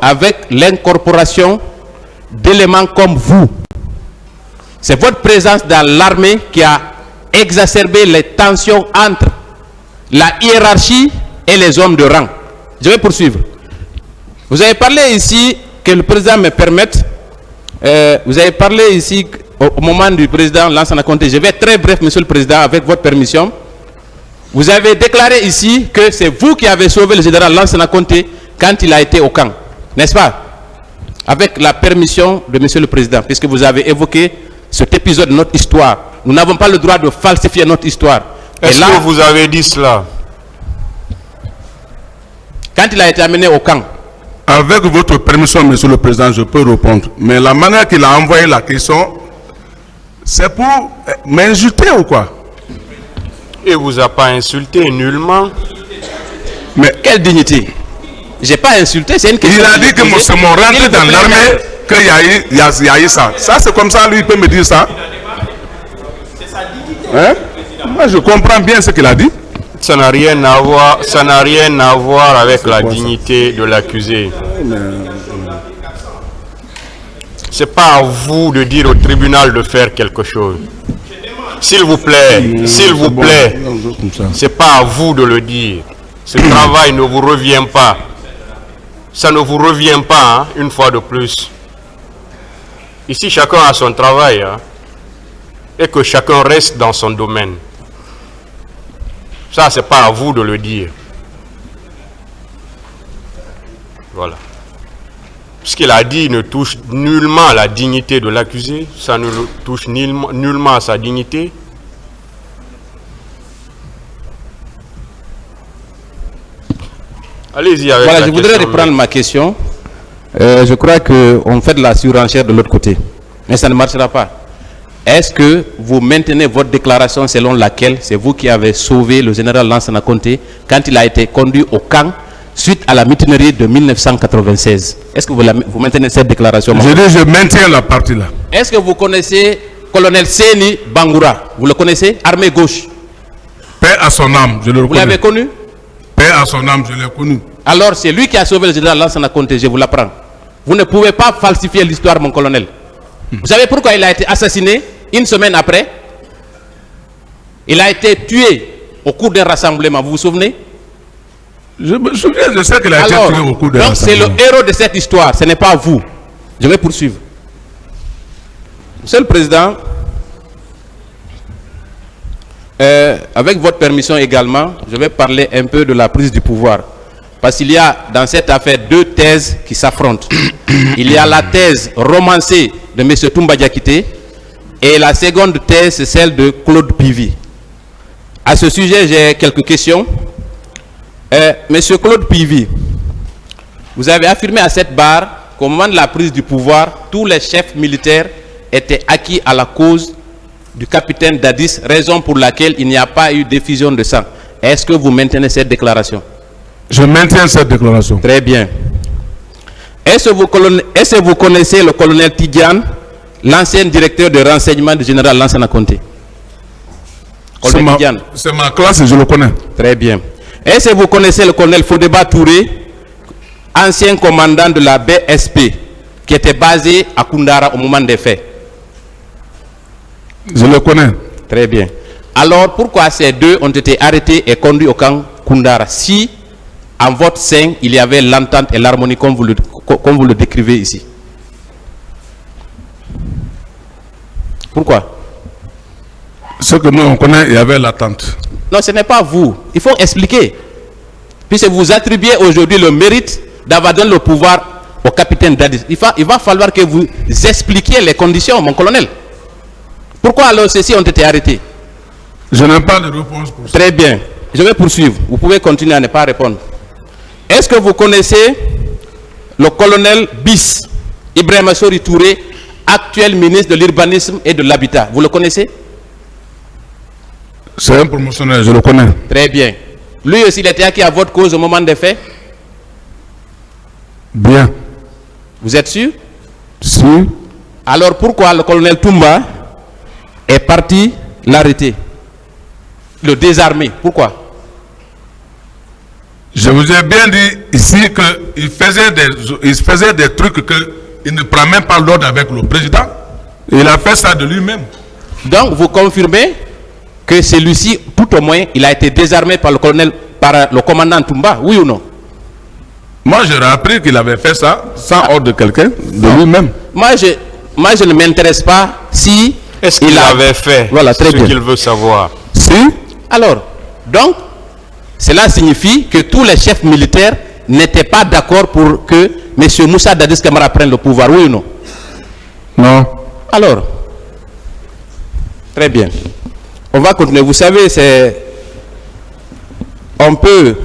avec l'incorporation d'éléments comme vous. C'est votre présence dans l'armée qui a exacerbé les tensions entre la hiérarchie et les hommes de rang. Je vais poursuivre. Vous avez parlé ici, que le président me permette, vous avez parlé ici au moment du président Lansana Conté. Je vais être très bref, monsieur le président, avec votre permission. Vous avez déclaré ici que c'est vous qui avez sauvé le général Lansana Conté quand il a été au camp, n'est-ce pas? Avec la permission de monsieur le président, puisque vous avez évoqué cet épisode de notre histoire. Nous n'avons pas le droit de falsifier notre histoire. Est-ce que vous avez dit cela? Quand il a été amené au camp. Avec votre permission, monsieur le président, je peux répondre. Mais la manière qu'il a envoyé la question, c'est pour m'insulter ou quoi? Il ne vous a pas insulté nullement. Mais quelle dignité? J'ai pas insulté, c'est une question. Il a dit que c'est mon rentrée dans l'armée qu'il y a eu ça. Ça, c'est comme ça, lui, il peut me dire ça. Hein? Moi, je comprends bien ce qu'il a dit. Ça n'a rien à voir, avec la dignité de l'accusé. C'est pas à vous de dire au tribunal de faire quelque chose. S'il vous plaît, c'est pas à vous de le dire. Ce travail ne vous revient pas. Ça ne vous revient pas, hein, une fois de plus. Ici, chacun a son travail, hein, et que chacun reste dans son domaine. Ça, c'est pas à vous de le dire. Voilà. Ce qu'il a dit ne touche nullement à la dignité de l'accusé. Ça ne touche nullement à sa dignité. Allez-y avec voilà, la je voudrais reprendre ma question. Je crois qu'on fait de la surenchère de l'autre côté. Mais ça ne marchera pas. Est-ce que vous maintenez votre déclaration selon laquelle c'est vous qui avez sauvé le général Lansana Conté quand il a été conduit au camp suite à la mutinerie de 1996? Est-ce que vous maintenez cette déclaration? Je maintiens la partie là. Est-ce que vous connaissez colonel Séni Bangoura? Vous le connaissez? Armée gauche. Paix à son âme, je le reconnais. Vous l'avez connu? Paix à son âme, je l'ai connu. Alors c'est lui qui a sauvé le général Lansana Conté, je vous l'apprends. Vous ne pouvez pas falsifier l'histoire, mon colonel. Vous savez pourquoi il a été assassiné une semaine après? Il a été tué au cours d'un rassemblement, vous vous souvenez? Je me souviens, je sais qu'il a été tué au cours d'un rassemblement. Donc c'est le héros de cette histoire, ce n'est pas vous. Je vais poursuivre. Monsieur le Président, avec votre permission également, je vais parler un peu de la prise du pouvoir. Parce qu'il y a dans cette affaire deux thèses qui s'affrontent. Il y a la thèse romancée de M. Toumba Diakité et la seconde thèse, c'est celle de Claude Pivy. À ce sujet, j'ai quelques questions. Monsieur Claude Pivy, vous avez affirmé à cette barre qu'au moment de la prise du pouvoir, tous les chefs militaires étaient acquis à la cause du capitaine Dadis, raison pour laquelle il n'y a pas eu d'effusion de sang. Est-ce que vous maintenez cette déclaration? Je maintiens cette déclaration. Très bien. Est-ce que vous connaissez le colonel Tidiane, l'ancien directeur de renseignement du général Lansana Conté? C'est ma classe et je le connais. Très bien. Est-ce que vous connaissez le colonel Fodeba Touré, ancien commandant de la BSP, qui était basé à Koundara au moment des faits? Je le connais. Très bien. Alors, pourquoi ces deux ont été arrêtés et conduits au camp Koundara si, en votre sein, il y avait l'entente et l'harmonie comme vous le décrivez ici? Pourquoi? Ce que nous on connaît, il y avait l'attente. Non, ce n'est pas vous. Il faut expliquer. Puisque vous attribuez aujourd'hui le mérite d'avoir donné le pouvoir au capitaine Dadis. Il va falloir que vous expliquiez les conditions, mon colonel. Pourquoi alors ceux-ci ont été arrêtés? Je n'ai pas de réponse pour ça. Très bien. Je vais poursuivre. Vous pouvez continuer à ne pas répondre. Est-ce que vous connaissez le colonel Bis, Ibrahima Sori Touré, actuel ministre de l'Urbanisme et de l'Habitat? Vous le connaissez? C'est un promotionnaire, je le connais. Très bien. Lui aussi, il était acquis à votre cause au moment des faits? Bien. Vous êtes sûr? Si. Alors pourquoi le colonel Toumba est parti l'arrêter, le désarmer? Pourquoi? Je vous ai bien dit ici que il faisait des trucs qu'il ne prend même pas l'ordre avec le président. Il a fait ça de lui-même. Donc, vous confirmez que celui-ci, tout au moins, il a été désarmé par le commandant Toumba, oui ou non? Moi, j'aurais appris qu'il avait fait ça sans ordre de quelqu'un, de lui-même. Moi, je ne m'intéresse pas si... Est-ce qu'il avait fait ce qu'il veut savoir? Si. Alors, donc, cela signifie que tous les chefs militaires n'étaient pas d'accord pour que M. Moussa Dadis Camara prenne le pouvoir, oui ou non? Non. Alors, très bien. On va continuer. Vous savez, on peut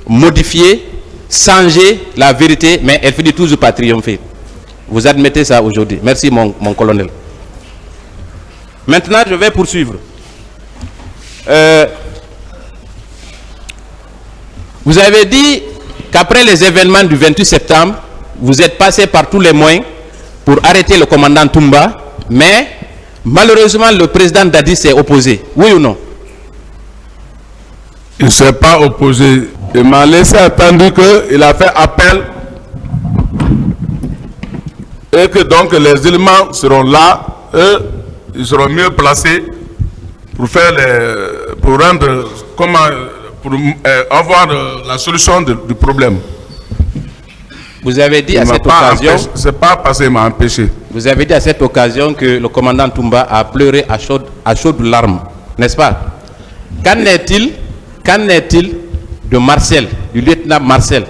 modifier, changer la vérité, mais elle finit toujours par triompher. Vous admettez ça aujourd'hui. Merci, mon colonel. Maintenant, je vais poursuivre. Vous avez dit qu'après les événements du 28 septembre, vous êtes passé par tous les moyens pour arrêter le commandant Toumba, mais malheureusement, le président Dadi s'est opposé. Oui ou non? Il ne s'est pas opposé. Il m'a laissé attendre qu'il a fait appel et que donc les éléments seront là, eux, ils seront mieux placés pour faire pour rendre, pour avoir la solution du problème. Vous avez dit à cette occasion... C'est pas parce qu'il m'a empêché. Vous avez dit à cette occasion que le commandant Toumba a pleuré à chaudes larmes, n'est-ce pas? Qu'en est-il de Marcel, du lieutenant Marcel?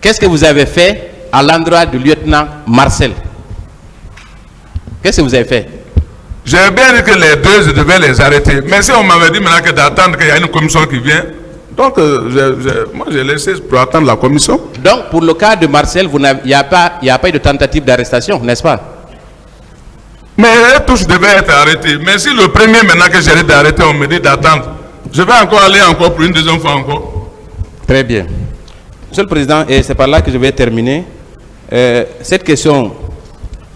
Qu'est-ce que vous avez fait à l'endroit du lieutenant Marcel? Qu'est-ce que vous avez fait? J'ai bien dit que les deux, je devais les arrêter. Mais si on m'avait dit maintenant que d'attendre qu'il y a une commission qui vient, donc moi j'ai laissé pour attendre la commission. Donc pour le cas de Marcel, il n'y a pas eu de tentative d'arrestation, n'est-ce pas? Mais tous devaient être arrêtés. Mais si le premier maintenant que j'ai d'arrêter, on me dit d'attendre, je vais encore aller encore pour une deuxième fois encore. Très bien. Monsieur le Président, et c'est par là que je vais terminer. Cette question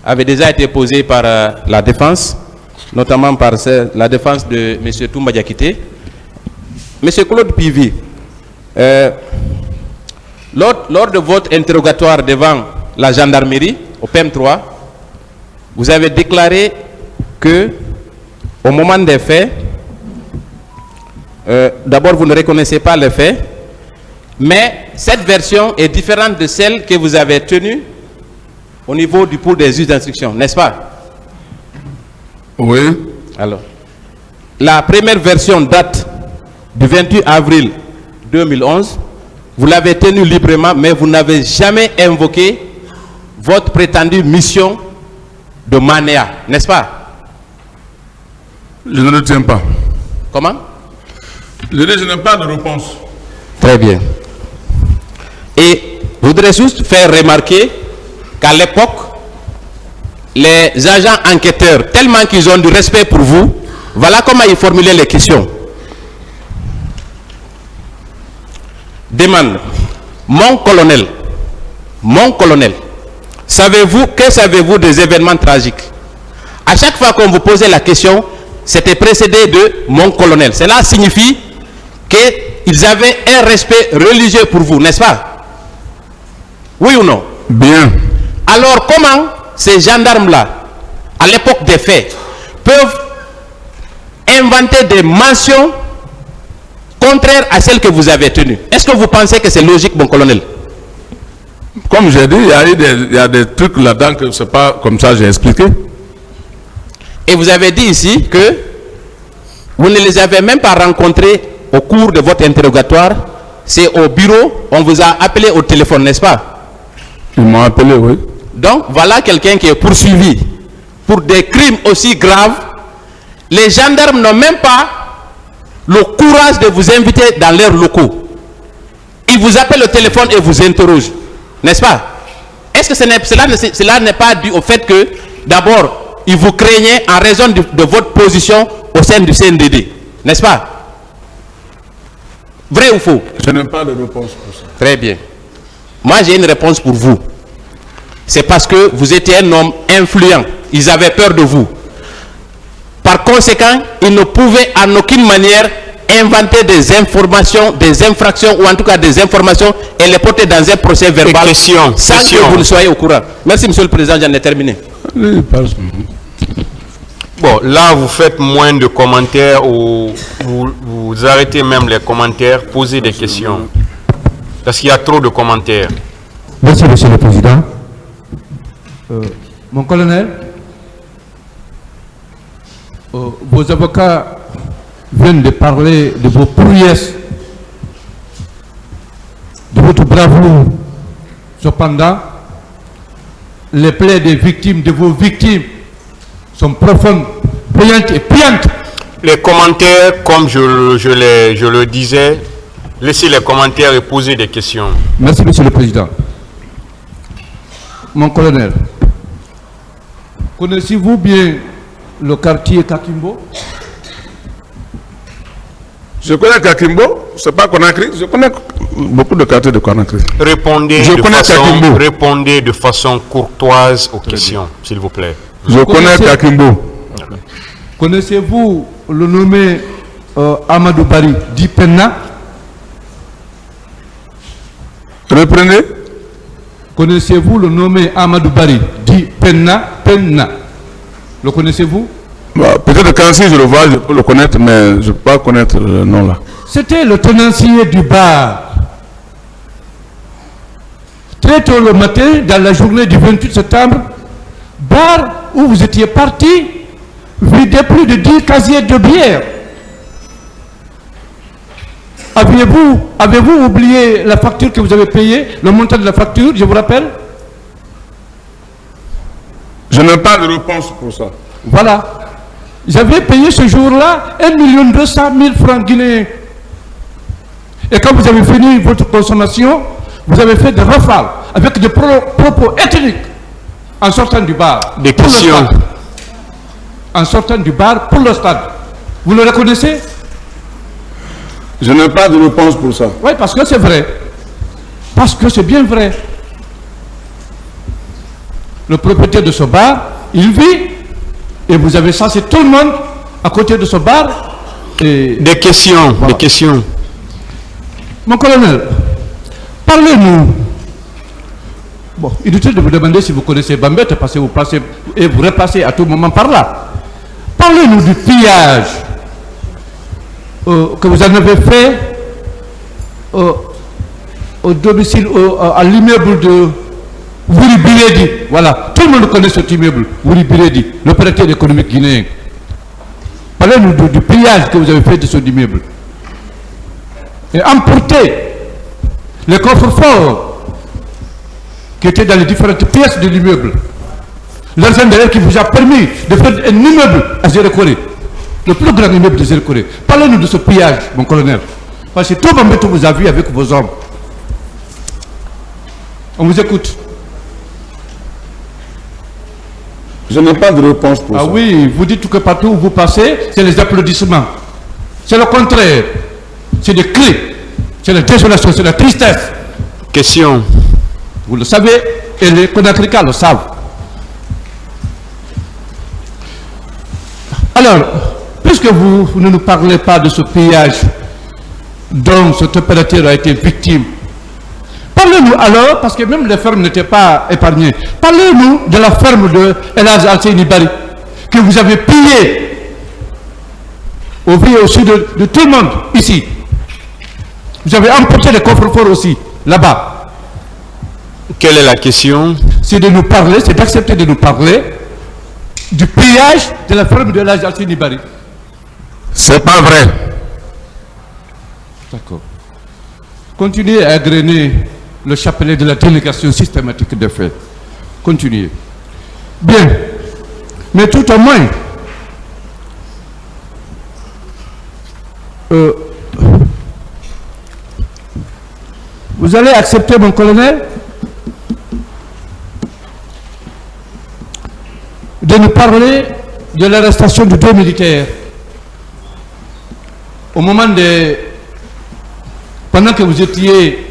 avait déjà été posée par la défense, notamment par la défense de M. Toumba Diakité. M. Claude Pivi, lors de votre interrogatoire devant la gendarmerie, au PM3, vous avez déclaré que, au moment des faits, d'abord vous ne reconnaissez pas les faits, mais cette version est différente de celle que vous avez tenue au niveau du pôle des juges d'instruction, n'est-ce pas? Oui. Alors, la première version date du 28 avril 2011. Vous l'avez tenue librement, mais vous n'avez jamais invoqué votre prétendue mission de Manéa, n'est-ce pas? Je ne le tiens pas. Comment? Je n'ai pas de réponse. Très bien. Et je voudrais juste faire remarquer qu'à l'époque, les agents enquêteurs, tellement qu'ils ont du respect pour vous, voilà comment ils formulaient les questions. Demande, mon colonel, que savez-vous des événements tragiques? À chaque fois qu'on vous posait la question, c'était précédé de mon colonel. Cela signifie qu'ils avaient un respect religieux pour vous, n'est-ce pas? Oui ou non? Bien. Alors comment ces gendarmes-là, à l'époque des faits, peuvent inventer des mentions contraires à celles que vous avez tenues? Est-ce que vous pensez que c'est logique, mon colonel? Comme j'ai dit, il y a des trucs là-dedans que c'est pas comme ça, j'ai expliqué. Et vous avez dit ici que vous ne les avez même pas rencontrés au cours de votre interrogatoire. C'est au bureau, on vous a appelé au téléphone, n'est-ce pas? Ils m'ont appelé, oui. Donc, voilà quelqu'un qui est poursuivi pour des crimes aussi graves. Les gendarmes n'ont même pas le courage de vous inviter dans leurs locaux. Ils vous appellent au téléphone et vous interrogent, n'est-ce pas? Est-ce que cela n'est pas dû au fait que, d'abord, ils vous craignaient en raison de votre position au sein du CNDD, n'est-ce pas? Vrai ou faux? Je n'ai pas de réponse pour ça. Très bien. Moi, j'ai une réponse pour vous. C'est parce que vous étiez un homme influent. Ils avaient peur de vous. Par conséquent, ils ne pouvaient en aucune manière inventer des informations, des infractions ou en tout cas des informations et les porter dans un procès verbal sans que vous ne soyez au courant. Merci Monsieur le Président, j'en ai terminé. Bon, là vous faites moins de commentaires ou vous arrêtez même les commentaires, posez des questions. Parce qu'il y a trop de commentaires. Merci Monsieur le Président. Mon colonel, vos avocats viennent de parler de vos prouesses, de votre bravoure. Cependant, les plaies des victimes, de vos victimes, sont profondes, brillantes et piantes. Les commentaires, comme je le disais, laissez les commentaires et posez des questions. Merci Monsieur le Président. Mon colonel, connaissez-vous bien le quartier Kakimbo? Je connais Kakimbo, c'est pas Conakry, je connais beaucoup de quartiers de Conakry. Répondez de façon courtoise aux questions, s'il vous plaît. Je connais Kakimbo. Connaissez-vous le nommé Amadou Bari dit Penna? Reprenez. Connaissez-vous le nommé Amadou Bari dit Penna? Le connaissez-vous? Peut-être quand si je le vois, je peux le connaître, mais je ne peux pas connaître le nom là. C'était le tenancier du bar. Très tôt le matin, dans la journée du 28 septembre, bar où vous étiez parti, videz plus de 10 casiers de bière. Avez-vous oublié la facture que vous avez payée, le montant de la facture, je vous rappelle? Je n'ai pas de réponse pour ça. Voilà. J'avais payé ce jour-là 1 200 000 francs guinéens. Et quand vous avez fini votre consommation, vous avez fait des rafales avec des propos ethniques en sortant du bar. Des questions. En sortant du bar pour le stade. Vous le reconnaissez? Je n'ai pas de réponse pour ça. Oui, parce que c'est vrai. Parce que c'est bien vrai. Le propriétaire de ce bar, il vit et vous avez chassé tout le monde à côté de ce bar. Et des questions, voilà. Des questions. Mon colonel, parlez-nous. Bon, inutile de vous demander si vous connaissez Bambette parce que vous passez et vous repassez à tout moment par là. Parlez-nous du pillage que vous en avez fait au domicile, à l'immeuble de Wuri Biredi. Voilà, tout le monde connaît cet immeuble, Wuri Biredi, l'opérateur économique guinéen. Parlez-nous du pillage que vous avez fait de ce immeuble. Et emporter les coffres forts qui étaient dans les différentes pièces de l'immeuble. L'argent d'ailleurs qui vous a permis de faire un immeuble à Zérekoré, le plus grand immeuble de Zérekoré. Parlez-nous de ce pillage, mon colonel. Parce que tout Bambette vous a vu avec vos hommes. On vous écoute. Je n'ai pas de réponse pour ça. Ah oui, vous dites que partout où vous passez, c'est les applaudissements. C'est le contraire. C'est des cris. C'est la désolation, c'est la tristesse. Question. Vous le savez, et les Conakricains le savent. Alors, puisque vous ne nous parlez pas de ce pillage dont cet opérateur a été victime, parlez-nous alors, parce que même les fermes n'étaient pas épargnées, parlez-nous de la ferme de El Hadj Alseyni Bari, que vous avez pillée au vu aussi de tout le monde ici. Vous avez emporté les coffres forts aussi, là-bas. Quelle est la question? C'est de nous parler, c'est d'accepter de nous parler du pillage de la ferme de El Hadj Alseyni Bari. C'est pas vrai. D'accord. Continuez à égrener le chapelet de la délégation systématique des faits. Continuez. Bien. Mais tout au moins, vous allez accepter, mon colonel, de nous parler de l'arrestation de 2 militaires. Au moment de... Pendant que vous étiez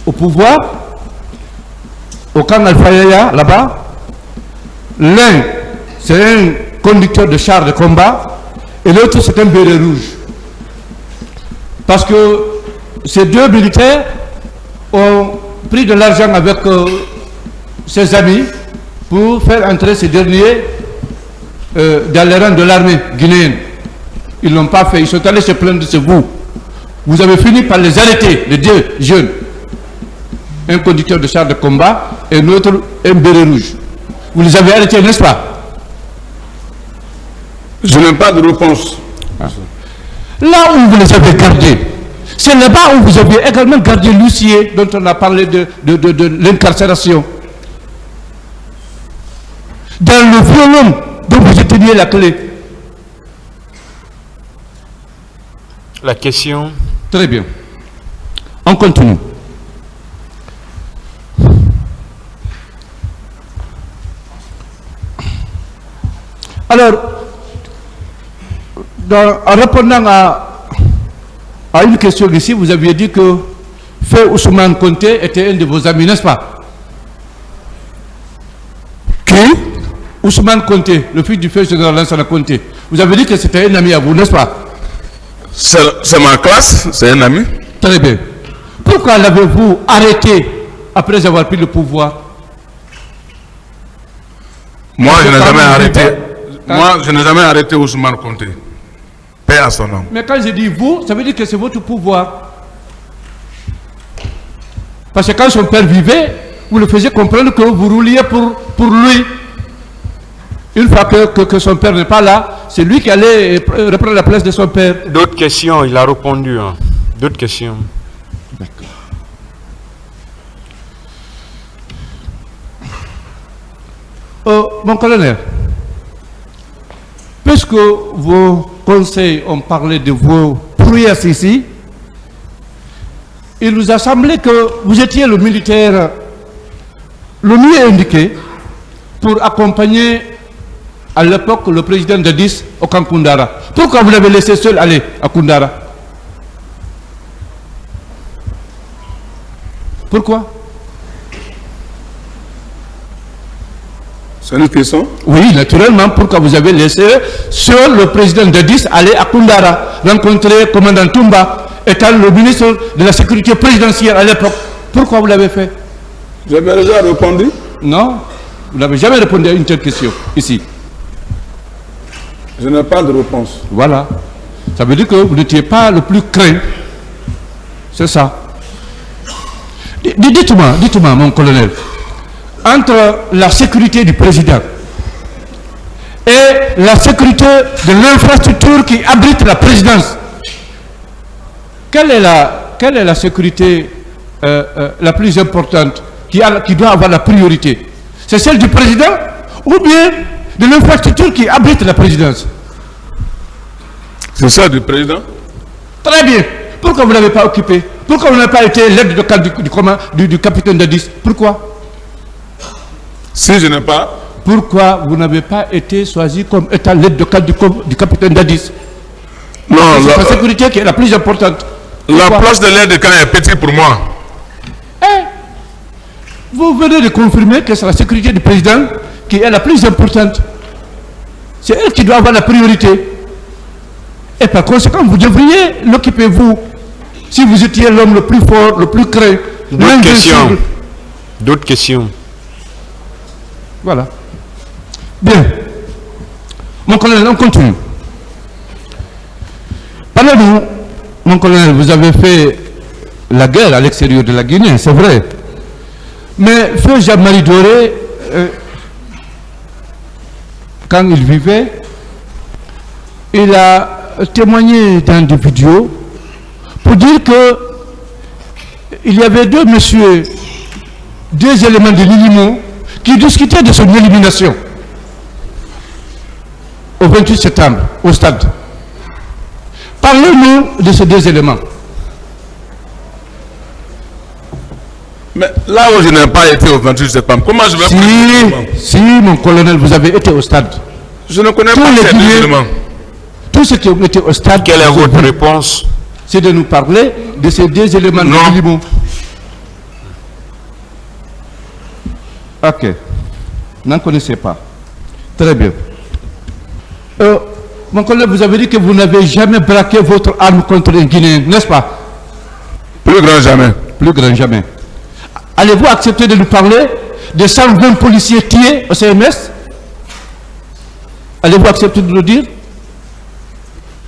au pouvoir, au camp Alpha Yaya, là-bas, l'un, c'est un conducteur de char de combat, et l'autre, c'est un béret rouge. Parce que ces deux militaires ont pris de l'argent avec ses amis pour faire entrer ces derniers dans les rangs de l'armée guinéenne. Ils ne l'ont pas fait, ils sont allés se plaindre de vous. Vous avez fini par les arrêter, les deux jeunes. Un conducteur de char de combat et l'autre un béret rouge. Vous les avez arrêtés, n'est-ce pas? Je n'ai pas de réponse. Là où vous les avez gardés, c'est là-bas où vous avez également gardé l'huissier dont on a parlé de l'incarcération. Dans le violon dont vous teniez la clé. La question. Très bien. On continue. Alors, en répondant à une question ici, vous aviez dit que Feu Ousmane Konté était un de vos amis, n'est-ce pas? Qui? Ousmane Konté, le fils du feu général Lansana Konté. Vous avez dit que c'était un ami à vous, n'est-ce pas? C'est ma classe, c'est un ami. Très bien. Pourquoi l'avez-vous arrêté après avoir pris le pouvoir? Moi, je n'ai jamais arrêté. Moi, je n'ai jamais arrêté Ousmane Konté. Paix à son nom. Mais quand je dis vous, ça veut dire que c'est votre pouvoir. Parce que quand son père vivait, vous le faisiez comprendre que vous rouliez pour lui. Une fois que son père n'est pas là, c'est lui qui allait reprendre la place de son père. D'autres questions, il a répondu. Hein. D'autres questions. D'accord. Mon colonel, puisque vos conseils ont parlé de vos prouesses ici, il nous a semblé que vous étiez le militaire le mieux indiqué pour accompagner à l'époque le président Dadis au camp Koundara. Pourquoi vous l'avez laissé seul aller à Koundara? Pourquoi? C'est une question? Oui, naturellement. Pourquoi vous avez laissé seul le président Dadis aller à Koundara, rencontrer le commandant Toumba, étant le ministre de la sécurité présidentielle à l'époque? Pourquoi vous l'avez fait? J'avais déjà répondu. Non, vous n'avez jamais répondu à une telle question ici. Je n'ai pas de réponse. Voilà. Ça veut dire que vous n'étiez pas le plus craint. C'est ça. Dites-moi, mon colonel, entre la sécurité du président et la sécurité de l'infrastructure qui abrite la présidence, quelle est la sécurité la plus importante qui doit avoir la priorité? C'est celle du président ou bien de l'infrastructure qui abrite la présidence? C'est ça du président? Très bien. Pourquoi vous ne l'avez pas occupé? Pourquoi vous n'avez pas été l'aide de camp du capitaine Dadis? Pourquoi? Si je n'ai pas... Pourquoi vous n'avez pas été choisi comme étant l'aide de camp du capitaine Dadis? Non, c'est la sécurité qui est la plus importante. La place de l'aide de camp est petite pour moi. Vous venez de confirmer que c'est la sécurité du président qui est la plus importante. C'est elle qui doit avoir la priorité. Et par conséquent, vous devriez l'occuper vous. Si vous étiez l'homme le plus fort, le plus craint. D'autres questions? D'autres questions? Voilà. Bien. Mon colonel, on continue. Parlez-nous, mon colonel, vous avez fait la guerre à l'extérieur de la Guinée, c'est vrai. Mais Feu Jean-Marie Doré, quand il vivait, il a témoigné dans des vidéos pour dire que il y avait deux messieurs, deux éléments de l'Illimont qui discutaient de son élimination au 28 septembre, au stade. Parlez-nous de ces deux éléments. Mais là où je n'ai pas été au 28 septembre, comment je vais... Si, mon colonel, vous avez été au stade. Je ne connais pas ces deux éléments. Tous ceux qui ont été au stade... Quelle est votre réponse? C'est de nous parler de ces deux éléments de l'Illimont. Ok. N'en connaissez pas. Très bien. mon collègue, vous avez dit que vous n'avez jamais braqué votre arme contre un Guinéen, n'est-ce pas? Plus grand jamais. Plus grand jamais. Allez-vous accepter de nous parler des 120 policiers tués au CMS? Allez-vous accepter de nous dire?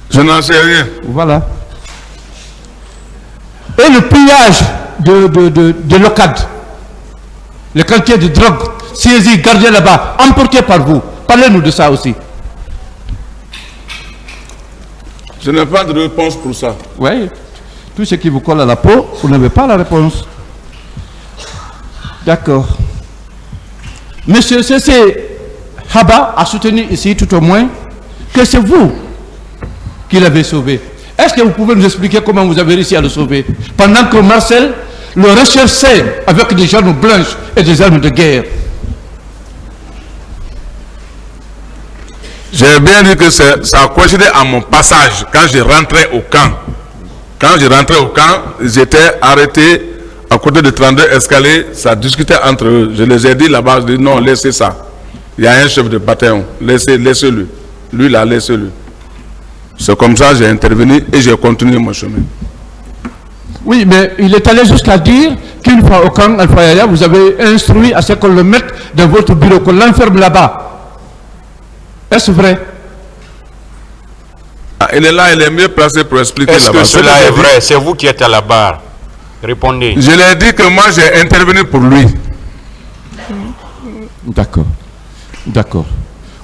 Je n'en sais rien. Voilà. Et le pillage de l'OCAD, les quantités de drogue saisis, gardés là-bas, emportés par vous. Parlez-nous de ça aussi. Je n'ai pas de réponse pour ça. Oui. Tout ce qui vous colle à la peau, vous n'avez pas la réponse. D'accord. Monsieur C.C. Haba a soutenu ici tout au moins que c'est vous qui l'avez sauvé. Est-ce que vous pouvez nous expliquer comment vous avez réussi à le sauver pendant que Marcel le recherchait avec des armes blanches et des armes de guerre? J'ai bien dit que ça a coïncidé à mon passage quand je rentrais au camp. Quand je rentrais au camp, j'étais arrêté à côté de 32 escaliers, ça discutait entre eux. Je les ai dit là-bas, je dis non, laissez ça. Il y a un chef de bataillon, laissez-le. Lui là, laissez-le. C'est comme ça que j'ai intervenu et j'ai continué mon chemin. Oui, mais il est allé jusqu'à dire qu'une fois au camp Alpha Yaya, vous avez instruit à ce qu'on le mette dans votre bureau, qu'on l'enferme là-bas. Est-ce vrai? Ah, il est là, il est mieux placé pour expliquer là-bas. Est-ce que cela est vrai? C'est vous qui êtes à la barre. Répondez. Je l'ai dit que moi j'ai intervenu pour lui. D'accord. D'accord.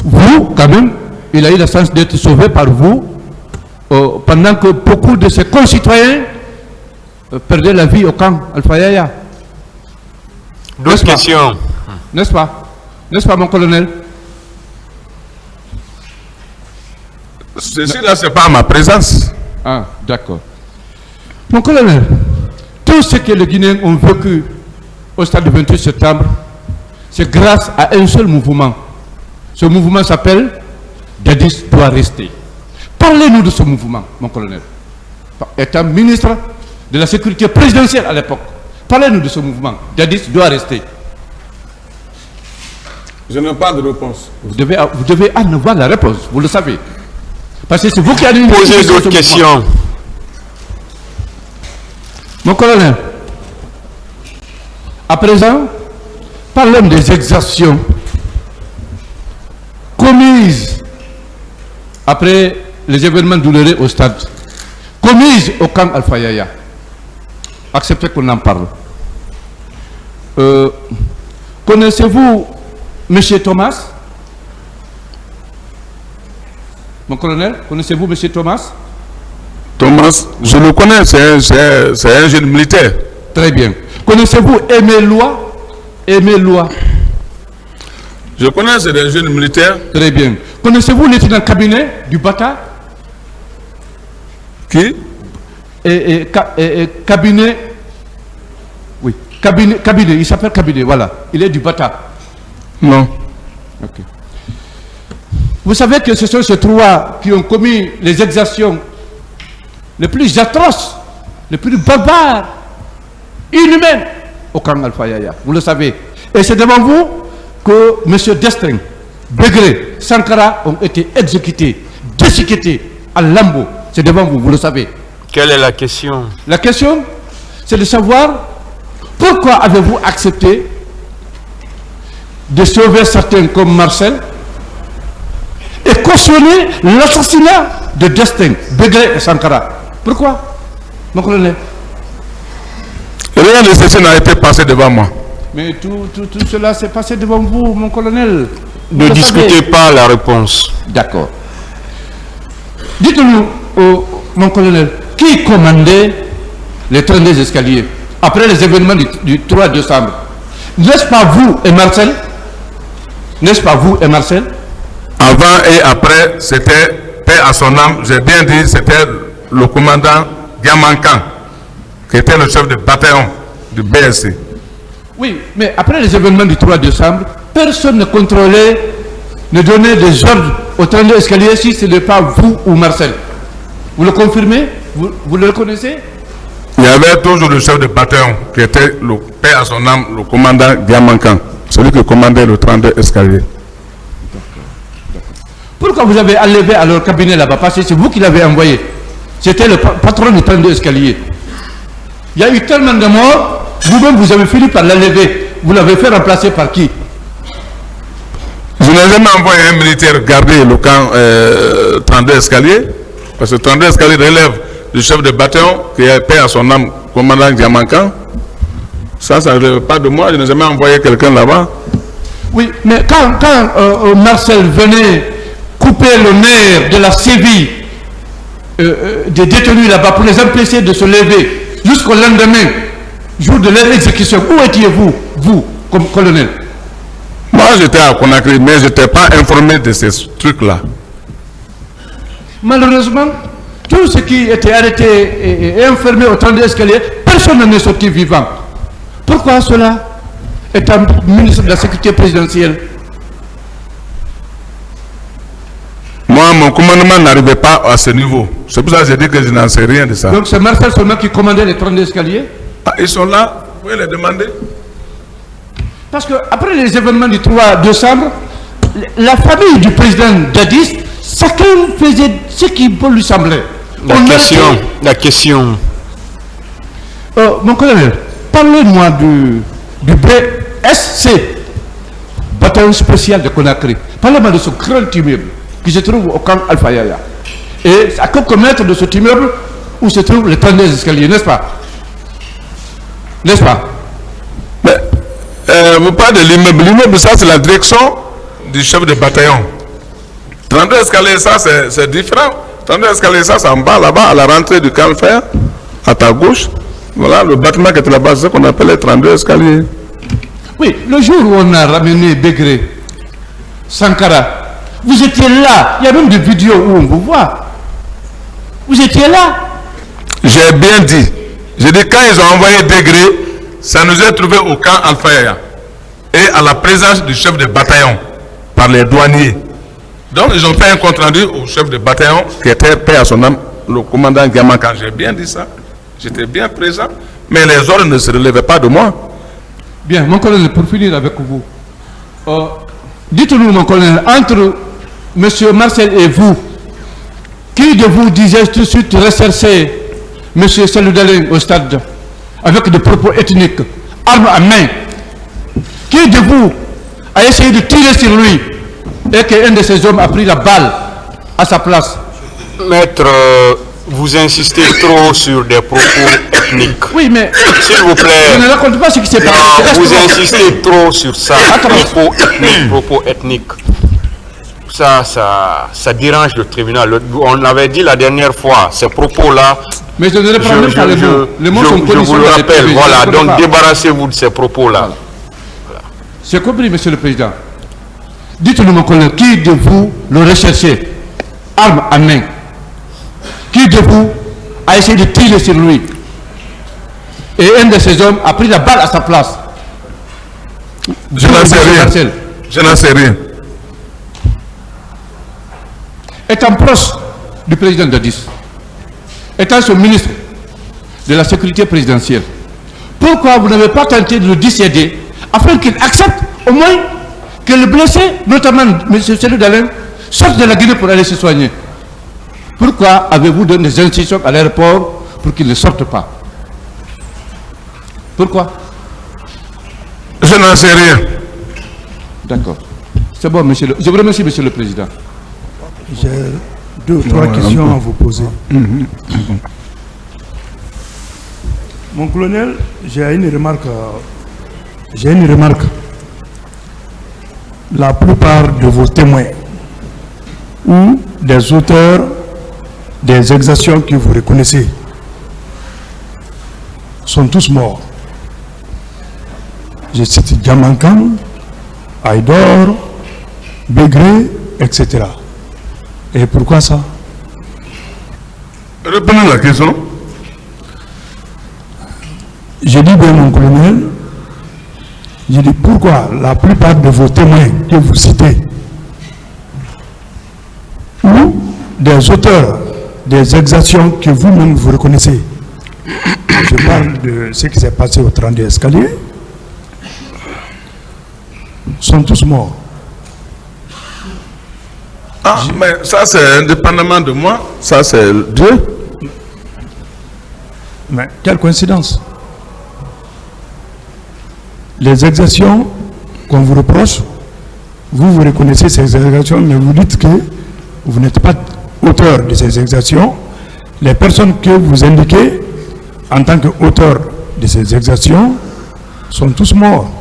Vous, quand même, il a eu la chance d'être sauvé par vous pendant que beaucoup de ses concitoyens perdaient la vie au camp Alpha Yaya. D'autres questions? N'est-ce pas? N'est-ce pas, mon colonel? Ceci là, c'est pas ma présence. Ah, d'accord. Mon colonel, tout ce que les Guinéens ont vécu au stade du 28 septembre, c'est grâce à un seul mouvement. Ce mouvement s'appelle Dadis doit rester. Parlez-nous de ce mouvement, mon colonel. Étant ministre de la sécurité présidentielle à l'époque, parlez-nous de ce mouvement. Dadis doit rester. Je n'ai pas de réponse. Vous devez en avoir la réponse, vous le savez. Parce que c'est vous qui avez posé d'autres questions. Mon colonel, à présent, parlons des exactions commises après les événements douloureux au stade, commises au camp Alpha Yaya. Acceptez qu'on en parle. Connaissez-vous M. Thomas? Mon colonel, connaissez-vous M. Thomas? Thomas, je le connais, c'est un jeune militaire. Très bien. Connaissez-vous Aimé Lois? Aimé Lois. Je connais, c'est des jeunes militaires. Très bien. Connaissez-vous le lieutenant cabinet du Bata? Qui? Cabinet. Oui, cabinet, il s'appelle cabinet, voilà. Il est du Bata. Non. Ok. Vous savez que ce sont ces trois qui ont commis les exactions les plus atroces, les plus barbares, inhumaines au camp Alpha Yaya. Vous le savez. Et c'est devant vous que M. Destin, Begré, Sankara ont été exécutés, déchiquetés à Lambo. C'est devant vous, vous le savez. Quelle est la question? La question, c'est de savoir pourquoi avez-vous accepté de sauver certains comme Marcel et cautionner l'assassinat de Destin, Begré et Sankara. Pourquoi, mon colonel? Rien de ceci n'a été passé devant moi. Mais tout cela s'est passé devant vous, mon colonel. Ne discutez pas la réponse. D'accord. Dites-nous, mon colonel, qui commandait les trains des escaliers après les événements du 3 décembre? N'est-ce pas vous et Marcel? N'est-ce pas vous et Marcel? Avant et après, c'était, paix à son âme, j'ai bien dit, c'était le commandant Diamankan, qui était le chef de bataillon du BSC. Oui, mais après les événements du 3 décembre, personne ne contrôlait, ne donnait des ordres au train de l'escalier si ce n'est pas vous ou Marcel. Vous le confirmez? Vous le reconnaissez? Il y avait toujours le chef de bataillon qui était, le paix à son âme, le commandant Diamankan, celui qui commandait le 32 escalier. Pourquoi vous avez enlevé à leur cabinet là-bas? Parce que c'est vous qui l'avez envoyé. C'était le patron du 32 escalier. Il y a eu tellement de morts, vous-même vous avez fini par l'enlever. Vous l'avez fait remplacer par qui? Je n'ai jamais envoyé un militaire garder le camp 32 escaliers, parce que 32 escaliers relève du chef de bataillon qui est paix à son âme, commandant Diamancan. Ça ne relève pas de moi, je n'ai jamais envoyé quelqu'un là-bas. Oui, mais quand Marcel venait couper le nerf de la séville des détenus là-bas pour les empêcher de se lever jusqu'au lendemain, jour de leur exécution, où étiez-vous, vous, comme colonel? Moi, j'étais à Conakry, mais je n'étais pas informé de ces trucs-là. Malheureusement, tous ceux qui étaient arrêtés et enfermés au 32 escaliers, personne n'en est sorti vivant. Pourquoi cela? Étant ministre de la Sécurité présidentielle. Moi, mon commandement n'arrivait pas à ce niveau. C'est pour ça que j'ai dit que je n'en sais rien de ça. Donc c'est Marcel seulement qui commandait les 32 escaliers? Ah, ils sont là, vous pouvez les demander. Parce qu'après les événements du 3 décembre, la famille du président Dadis, chacun faisait ce qui peut lui sembler. La question. Mon colonel, parlez-moi du BSC, bataillon spécial de Conakry. Parlez-moi de ce grand immeuble qui se trouve au camp Alpha Yaya. Et à quelques mètres de cet immeuble où se trouvent les 32 escaliers, n'est-ce pas? N'est-ce pas? Mais, vous parlez de l'immeuble. L'immeuble, ça, c'est la direction du chef de bataillon. 32 escaliers, ça, c'est différent. 32 escaliers, ça, c'est en bas, là-bas, à la rentrée du camp Alpha, à ta gauche. Voilà, le bâtiment qui est là-bas, c'est ce qu'on appelle les 32 escaliers. Oui, le jour où on a ramené Begré, Sankara, vous étiez là. Il y a même des vidéos où on vous voit. Vous étiez là. J'ai bien dit. J'ai dit, quand ils ont envoyé Begré, ça nous est trouvé au camp Alpha Yaya et à la présence du chef de bataillon par les douaniers. Donc, ils ont fait un compte rendu au chef de bataillon qui était paix à son âme, le commandant Gaman. Quand j'ai bien dit ça, j'étais bien présent, mais les ordres ne se relevaient pas de moi. Bien, mon colonel, pour finir avec vous, dites-nous, mon colonel, entre M. Marcel et vous, qui de vous disait tout de suite rechercher M. Saloudalin au stade avec des propos ethniques, armes à main? Qui de vous a essayé de tirer sur lui et qu'un de ces hommes a pris la balle à sa place? Maître, vous insistez trop sur des propos ethniques. Oui, mais s'il vous plaît. Je ne raconte pas ce qui s'est passé. Vous insistez trop sur ça. Propos ethniques. Ça dérange le tribunal. On avait dit la dernière fois, ces propos-là. Mais je ne reprends même pas les mots. Les mots sont connus. Je vous le rappelle, voilà. Donc débarrassez-vous de ces propos-là. Voilà. J'ai compris, Monsieur le Président. Dites-nous, mon collègue, qui de vous le recherchez, arme à main? Qui de vous a essayé de tirer sur lui? Et un de ces hommes a pris la balle à sa place. Je n'en sais rien. Je n'en sais rien. Étant proche du président Dadis, étant son ministre de la sécurité présidentielle, pourquoi vous n'avez pas tenté de le dissuader afin qu'il accepte au moins que le blessé, notamment M. Saloudalin, sorte de la Guinée pour aller se soigner? Pourquoi avez-vous donné des instructions à l'aéroport pour qu'il ne sorte pas? Pourquoi? Je n'en sais rien. D'accord. C'est bon, monsieur. Je vous remercie, Monsieur le Président. J'ai 2 ou 3 questions à vous poser. Mon colonel, j'ai une remarque. La plupart de vos témoins ou des auteurs des exactions que vous reconnaissez sont tous morts. Je cite Diamancan, Aïdor, Begré, etc. Et pourquoi ça? Répondez la question. Je dis bien, mon colonel, je dis pourquoi la plupart de vos témoins que vous citez ou des auteurs des exactions que vous-même vous reconnaissez, je parle de ce qui s'est passé au 32 escaliers, sont tous morts. Ah, mais ça c'est indépendamment de moi, ça c'est Dieu. Mais quelle coïncidence. Les exactions qu'on vous reproche, vous reconnaissez ces exactions, mais vous dites que vous n'êtes pas auteur de ces exactions. Les personnes que vous indiquez en tant qu'auteur de ces exactions sont tous morts.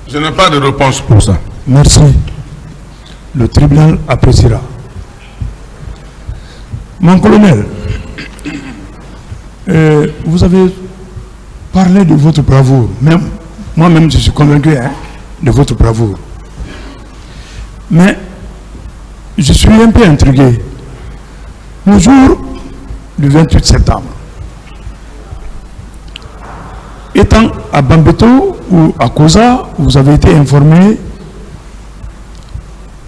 Je n'ai pas de réponse pour ça. Merci. Le tribunal appréciera. Mon colonel, vous avez parlé de votre bravoure. Moi-même, je suis convaincu de votre bravoure. Mais je suis un peu intrigué. Le jour du 28 septembre, étant à Bambeto ou à Koza, vous avez été informé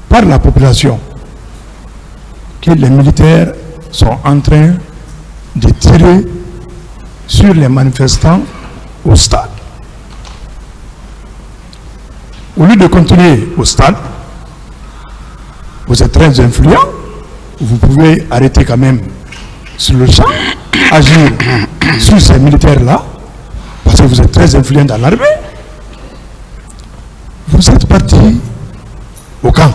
par la population que les militaires sont en train de tirer sur les manifestants au stade. Au lieu de continuer au stade, vous êtes très influent, vous pouvez arrêter quand même sur le champ, agir sur ces militaires-là, parce que vous êtes très influent dans l'armée. Vous êtes parti au camp.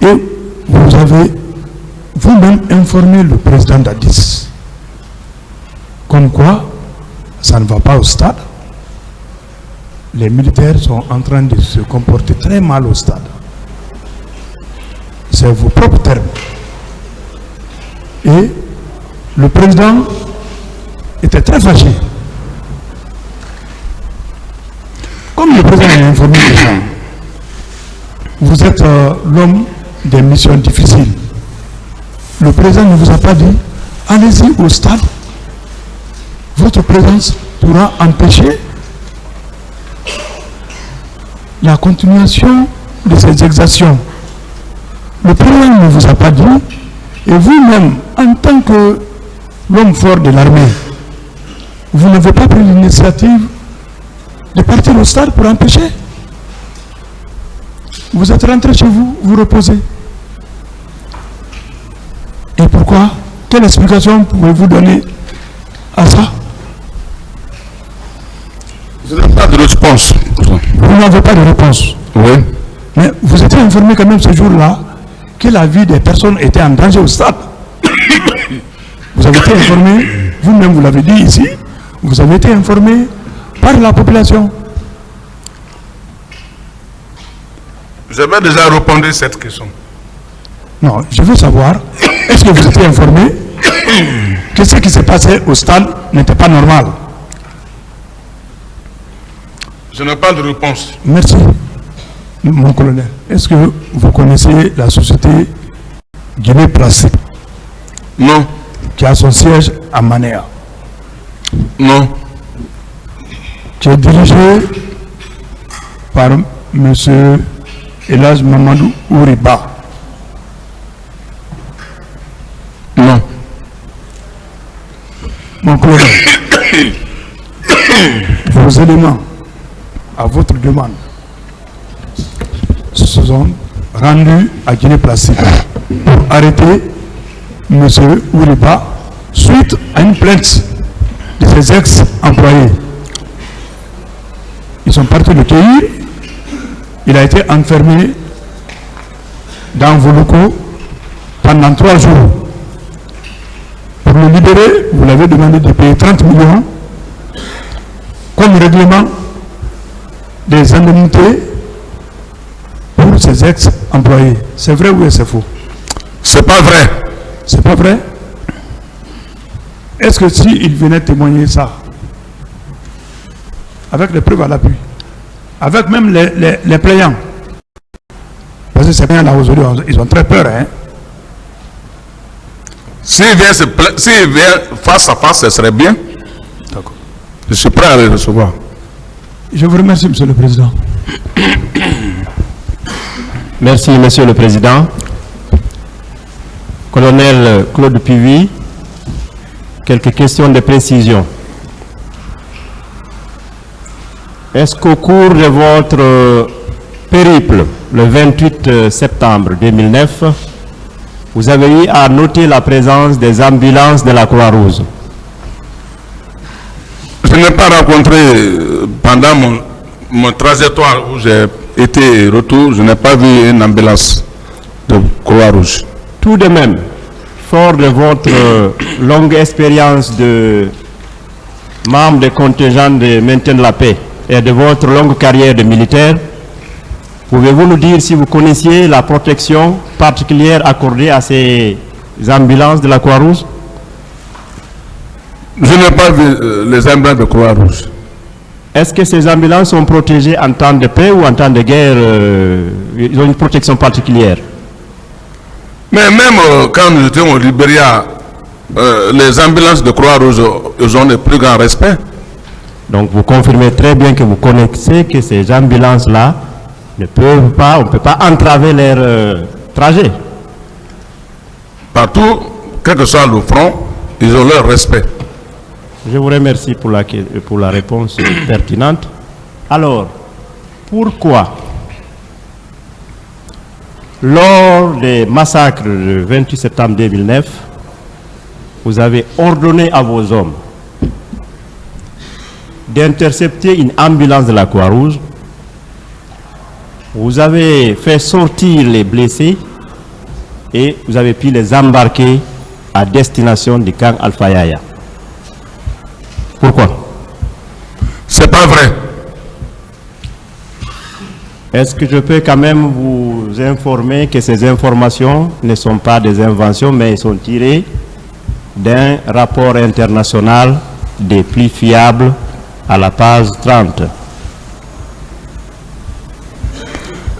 Et vous avez vous-même informé le président d'Addis comme quoi ça ne va pas au stade. Les militaires sont en train de se comporter très mal au stade. C'est vos propres termes. Et le président était très fâché. Comme le président est informé de ça, vous êtes l'homme des missions difficiles. Le président ne vous a pas dit, allez-y au stade. Votre présence pourra empêcher la continuation de ces exactions. Le président ne vous a pas dit, et vous-même, en tant que l'homme fort de l'armée, vous n'avez pas pris l'initiative de partir au stade pour empêcher. Vous êtes rentré chez vous, vous reposez. Et pourquoi? Quelle explication pouvez-vous donner à ça? Je n'ai pas de réponse. Vous n'avez pas de réponse. Oui. Mais vous étiez informé quand même ce jour-là que la vie des personnes était en danger au stade. Vous avez été informé, vous-même vous l'avez dit ici, vous avez été informé par la population. J'avais déjà répondu à cette question. Non, je veux savoir, est-ce que vous étiez informé que ce qui s'est passé au stade n'était pas normal? Je n'ai pas de réponse. Merci, mon colonel. Est-ce que vous connaissez la société Guinée Plastique? Non. Qui a son siège à Manéa? Non. Qui est dirigé par M. Elhadj Mamadou Ouriba? Non. Mon colonel, vos éléments à votre demande se sont rendus à Guinée Plastique pour arrêter M. Ouriba suite à une plainte de ses ex-employés. Ils sont partis le cueillir. Il a été enfermé dans vos locaux pendant 3 jours. Pour le libérer, vous l'avez demandé de payer 30 millions comme règlement des indemnités pour ses ex-employés. C'est vrai ou c'est faux? C'est pas vrai. C'est pas vrai? Est-ce que s'il venait témoigner ça, avec les preuves à l'appui, avec même les plaignants, parce que ces plaignants-là aujourd'hui, ils ont très peur, hein? S'il vient face à face, ce serait bien. D'accord. Je suis prêt à les recevoir. Je vous remercie, Monsieur le Président. Merci, Monsieur le Président. Colonel Claude Puvis, quelques questions de précision. Est-ce qu'au cours de votre périple, le 28 septembre 2009, vous avez eu à noter la présence des ambulances de la Croix-Rouge? Je n'ai pas rencontré, pendant mon trajectoire où j'ai été et retour, je n'ai pas vu une ambulance de Croix-Rouge. Tout de même, fort de votre longue expérience de membre des contingents de maintien de la paix et de votre longue carrière de militaire, pouvez-vous nous dire si vous connaissiez la protection particulière accordée à ces ambulances de la Croix-Rouge? Je n'ai pas vu les ambulances de Croix-Rouge. Est-ce que ces ambulances sont protégées en temps de paix ou en temps de guerre? Ils ont une protection particulière? Mais même quand nous étions au Libéria, les ambulances de Croix-Rouge, ils ont le plus grand respect. Donc vous confirmez très bien que vous connaissez que ces ambulances-là ne peuvent pas, on ne peut pas entraver leur trajet. Partout, quel que soit le front, ils ont leur respect. Je vous remercie pour la réponse pertinente. Alors, pourquoi, lors des massacres du 28 septembre 2009, vous avez ordonné à vos hommes d'intercepter une ambulance de la Croix-Rouge? Vous avez fait sortir les blessés et vous avez pu les embarquer à destination du camp Alpha Yaya. Pourquoi? C'est pas vrai. Est-ce que je peux quand même vous informer que ces informations ne sont pas des inventions, mais sont tirées d'un rapport international des plus fiables à la page 30?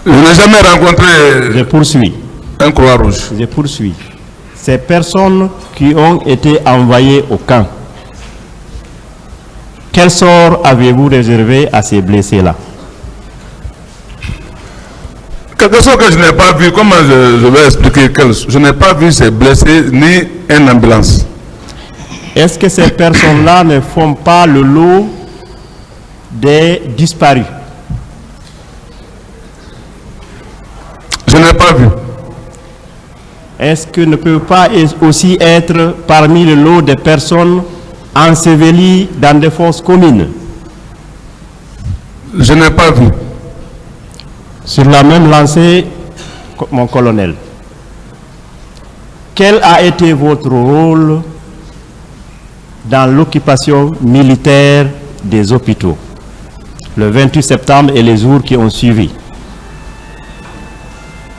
Je n'ai jamais rencontré Je poursuis. un Croix-Rouge. Je poursuis. Ces personnes qui ont été envoyées au camp, quel sort avez-vous réservé à ces blessés-là? Quelque chose que je n'ai pas vu, comment je vais expliquer? Je n'ai pas vu ces blessés ni une ambulance. Est-ce que ces personnes-là ne font pas le lot des disparus? Je n'ai pas vu. Est-ce que ne peut pas aussi être parmi le lot des personnes ensevelies dans des fosses communes? Je n'ai pas vu. Sur la même lancée, mon colonel, quel a été votre rôle dans l'occupation militaire des hôpitaux le 28 septembre et les jours qui ont suivi?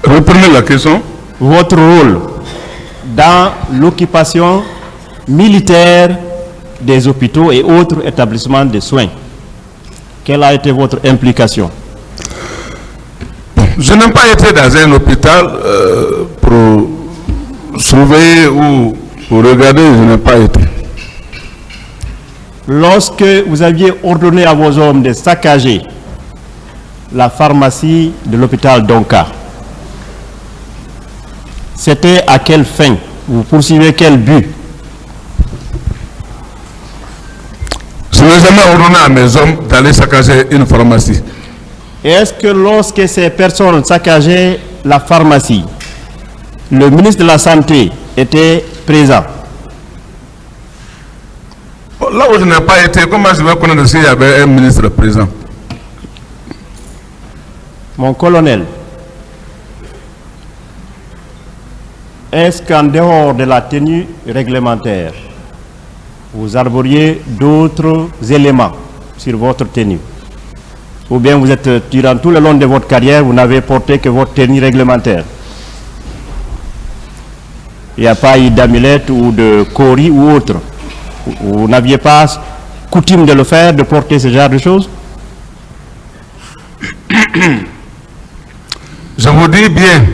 Reprenez la question. Votre rôle dans l'occupation militaire des hôpitaux et autres établissements de soins. Quelle a été votre implication? Je n'ai pas été dans un hôpital pour surveiller ou pour regarder, je n'ai pas été. Lorsque vous aviez ordonné à vos hommes de saccager la pharmacie de l'hôpital Donka, c'était à quelle fin? Vous poursuivez quel but? Je n'ai jamais ordonné à mes hommes d'aller saccager une pharmacie. Est-ce que lorsque ces personnes saccageaient la pharmacie, le ministre de la Santé était présent? Là où je n'ai pas été, comment je vais connaître s'il y avait un ministre présent? Mon colonel, est-ce qu'en dehors de la tenue réglementaire, vous arboriez d'autres éléments sur votre tenue? Ou bien vous êtes, durant tout le long de votre carrière, vous n'avez porté que votre tenue réglementaire? Il n'y a pas eu d'amulette ou de cori ou autre? Vous n'aviez pas coutume de le faire, de porter ce genre de choses? Je vous dis bien,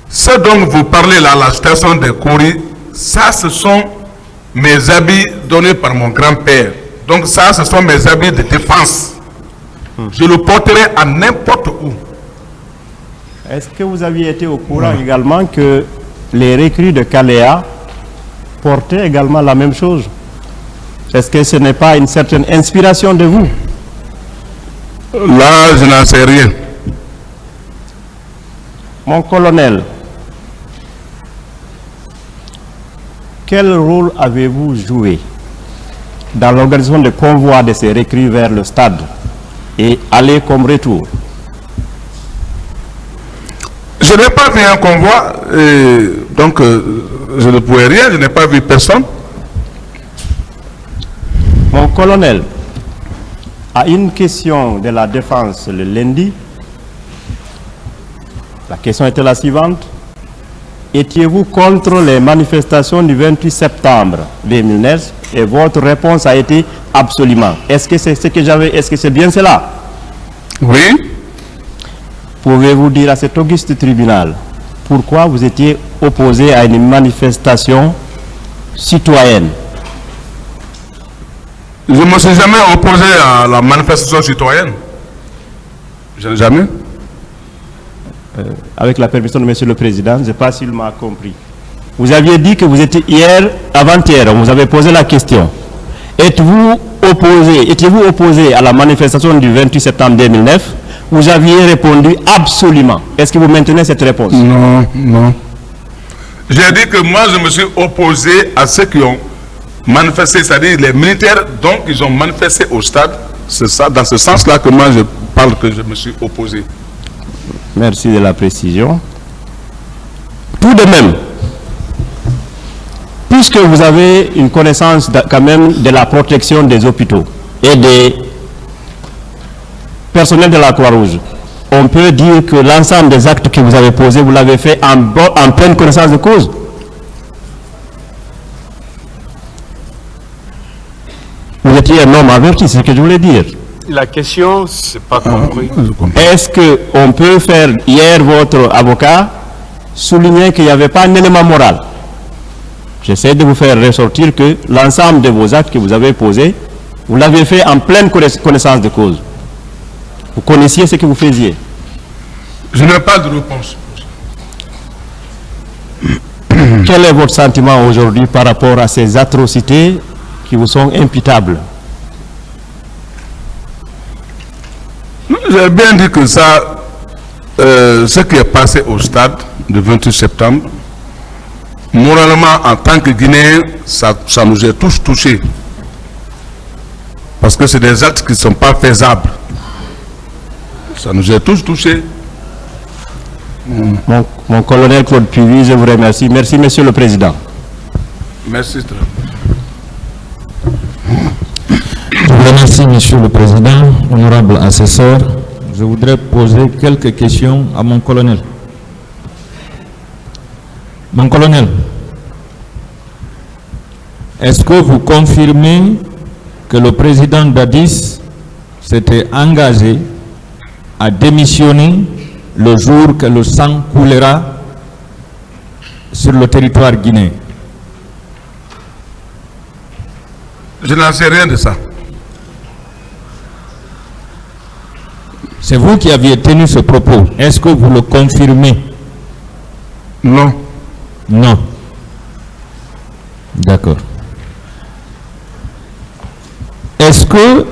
ce dont vous parlez là, la station de Kori, ça ce sont mes habits donnés par mon grand-père. Donc ça ce sont mes habits de défense. Je le porterai à n'importe où. Est-ce que vous aviez été au courant également que les recrues de Kaléa portaient également la même chose? Est-ce que ce n'est pas une certaine inspiration de vous? Là, je n'en sais rien. Mon colonel, quel rôle avez-vous joué dans l'organisation de convois de ces recrues vers le stade et aller comme retour? Je n'ai pas vu un convoi, et donc je ne pouvais rien, je n'ai pas vu personne. Mon colonel, à une question de la défense le lundi, la question était la suivante. Étiez-vous contre les manifestations du 28 septembre 2009? Et votre réponse a été absolument. Est-ce que c'est ce que j'avais, est-ce que c'est bien cela? Oui. Pouvez-vous dire à cet auguste tribunal pourquoi vous étiez opposé à une manifestation citoyenne? Je ne me suis jamais opposé à la manifestation citoyenne. Je n'ai jamais. Avec la permission de Monsieur le Président, je ne sais pas s'il m'a compris. Vous aviez dit que vous étiez hier, avant-hier, on vous avait posé la question. Étiez-vous opposé à la manifestation du 28 septembre 2009? Vous aviez répondu absolument. Est-ce que vous maintenez cette réponse? Non, non. J'ai dit que moi, je me suis opposé à ceux qui ont manifesté, c'est-à-dire les militaires, donc ils ont manifesté au stade. C'est ça, dans ce sens-là que moi, je parle que je me suis opposé. Merci de la précision. Tout de même, puisque vous avez une connaissance quand même de la protection des hôpitaux et des personnels de la Croix-Rouge, on peut dire que l'ensemble des actes que vous avez posés, vous l'avez fait en pleine connaissance de cause. Vous étiez un homme averti, c'est ce que je voulais dire. La question, c'est pas compris. Est-ce qu'on peut faire, hier votre avocat souligner qu'il n'y avait pas un élément moral? J'essaie de vous faire ressortir que l'ensemble de vos actes que vous avez posés, vous l'avez fait en pleine connaissance de cause. Vous connaissiez ce que vous faisiez. Je n'ai pas de réponse. Quel est votre sentiment aujourd'hui par rapport à ces atrocités qui vous sont imputables? J'ai bien dit que ça, ce qui est passé au stade le 28 septembre, moralement, en tant que Guinéens, ça nous a tous touchés. Parce que c'est des actes qui ne sont pas faisables. Ça nous a tous touchés. Mon colonel Claude Puvis, je vous remercie. Merci, Monsieur le Président. Merci. Je vous remercie, Monsieur le Président, honorable assesseur. Je voudrais poser quelques questions à mon colonel. Mon colonel, est-ce que vous confirmez que le président Dadis s'était engagé à démissionner le jour que le sang coulera sur le territoire guinéen? Je n'en sais rien de ça. C'est vous qui aviez tenu ce propos. Est-ce que vous le confirmez? Non. Non. D'accord. Est-ce que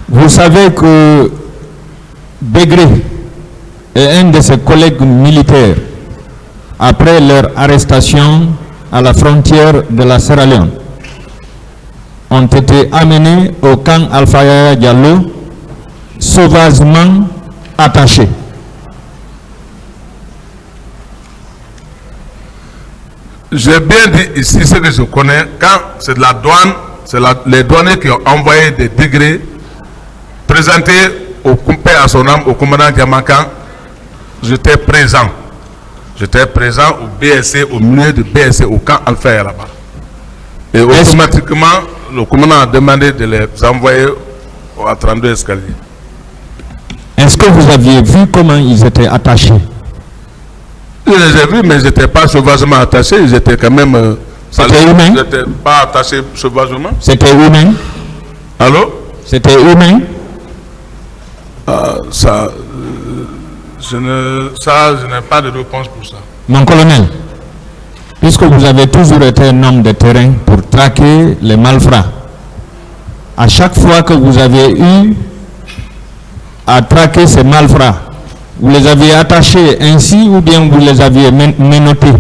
vous savez que Begré et un de ses collègues militaires, après leur arrestation à la frontière de la Sierra Leone, ont été amenés au camp Alpha Yaya Diallo, sauvagement attachés? J'ai bien dit ici ce que je connais. Quand c'est de la douane, c'est les douaniers qui ont envoyé des degrés présentés au père à son âme, au commandant Diamankan. J'étais présent. J'étais présent au BSC, au milieu du BSC, au camp Alpha là-bas. Et automatiquement, le commandant a demandé de les envoyer à 32 escaliers. Est-ce que vous aviez vu comment ils étaient attachés? Je les ai vus, mais ils n'étaient pas sauvagement attachés, ils étaient quand même... C'était humain? Ils n'étaient pas attachés sauvagement. C'était humain? Allô? C'était humain? Je n'ai pas de réponse pour ça. Mon colonel, puisque vous avez toujours été un homme de terrain pour traquer les malfrats, à chaque fois que vous avez eu à traquer ces malfrats, vous les aviez attachés ainsi ou bien vous les aviez menottés?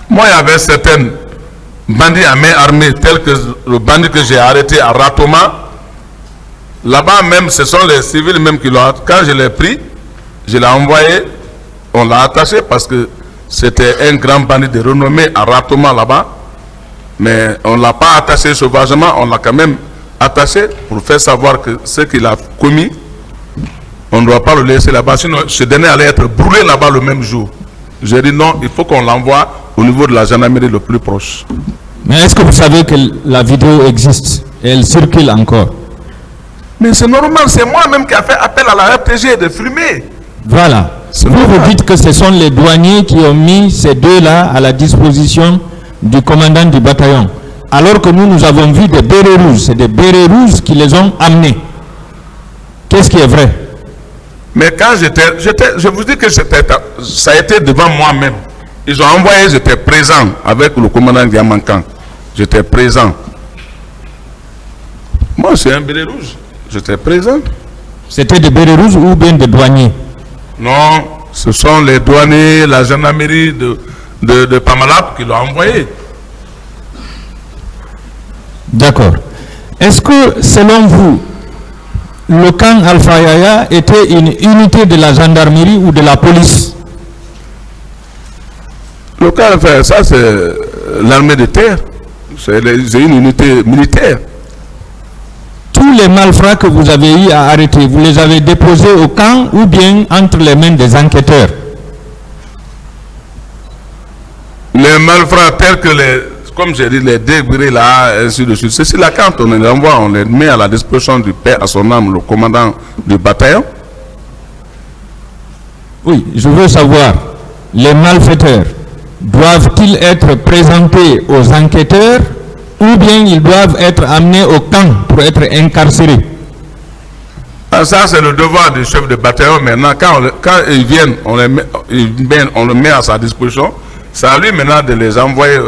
Moi, il y avait certains bandits à main armée, tels que le bandit que j'ai arrêté à Ratoma. Là-bas même, ce sont les civils même qui l'ont. Quand je l'ai pris, je l'ai envoyé, on l'a attaché parce que c'était un grand bandit de renommée à Ratoma là-bas. Mais on ne l'a pas attaché sauvagement, on l'a quand même attaché pour faire savoir que ce qu'il a commis, on ne doit pas le laisser là-bas, sinon ce dernier allait être brûlé là-bas le même jour. J'ai dit non, il faut qu'on l'envoie au niveau de la gendarmerie le plus proche. Mais est-ce que vous savez que la vidéo existe et elle circule encore? Mais c'est normal, c'est moi-même qui a fait appel à la RTG de filmer. Voilà. Vous dites que ce sont les douaniers qui ont mis ces deux-là à la disposition du commandant du bataillon. Alors que nous avons vu des bérets rouges. C'est des bérets rouges qui les ont amenés. Qu'est-ce qui est vrai? Mais quand je vous dis que ça a été devant moi-même. Ils ont envoyé, j'étais présent avec le commandant Diamankan. J'étais présent. Moi, c'est un béret rouge. J'étais présent. C'était des bérets rouges ou bien des douaniers? Non, ce sont les douaniers, la gendarmerie de Pamalap qui l'ont envoyé. D'accord. Est-ce que, selon vous, le camp Alpha Yaya était une unité de la gendarmerie ou de la police? Le camp Alpha Yaya, ça c'est l'armée de terre. C'est une unité militaire. Tous les malfrats que vous avez eu à arrêter, vous les avez déposés au camp ou bien entre les mains des enquêteurs? Les malfrats tels que comme j'ai dit, les débris là, ainsi de suite. C'est là quand on les envoie, on les met à la disposition du père à son âme, le commandant du bataillon. Oui, je veux savoir, les malfaiteurs doivent-ils être présentés aux enquêteurs ou bien ils doivent être amenés au camp pour être incarcérés? Ça, c'est le devoir du chef de bataillon. Maintenant, quand ils viennent, on le met à sa disposition. C'est à lui maintenant de les envoyer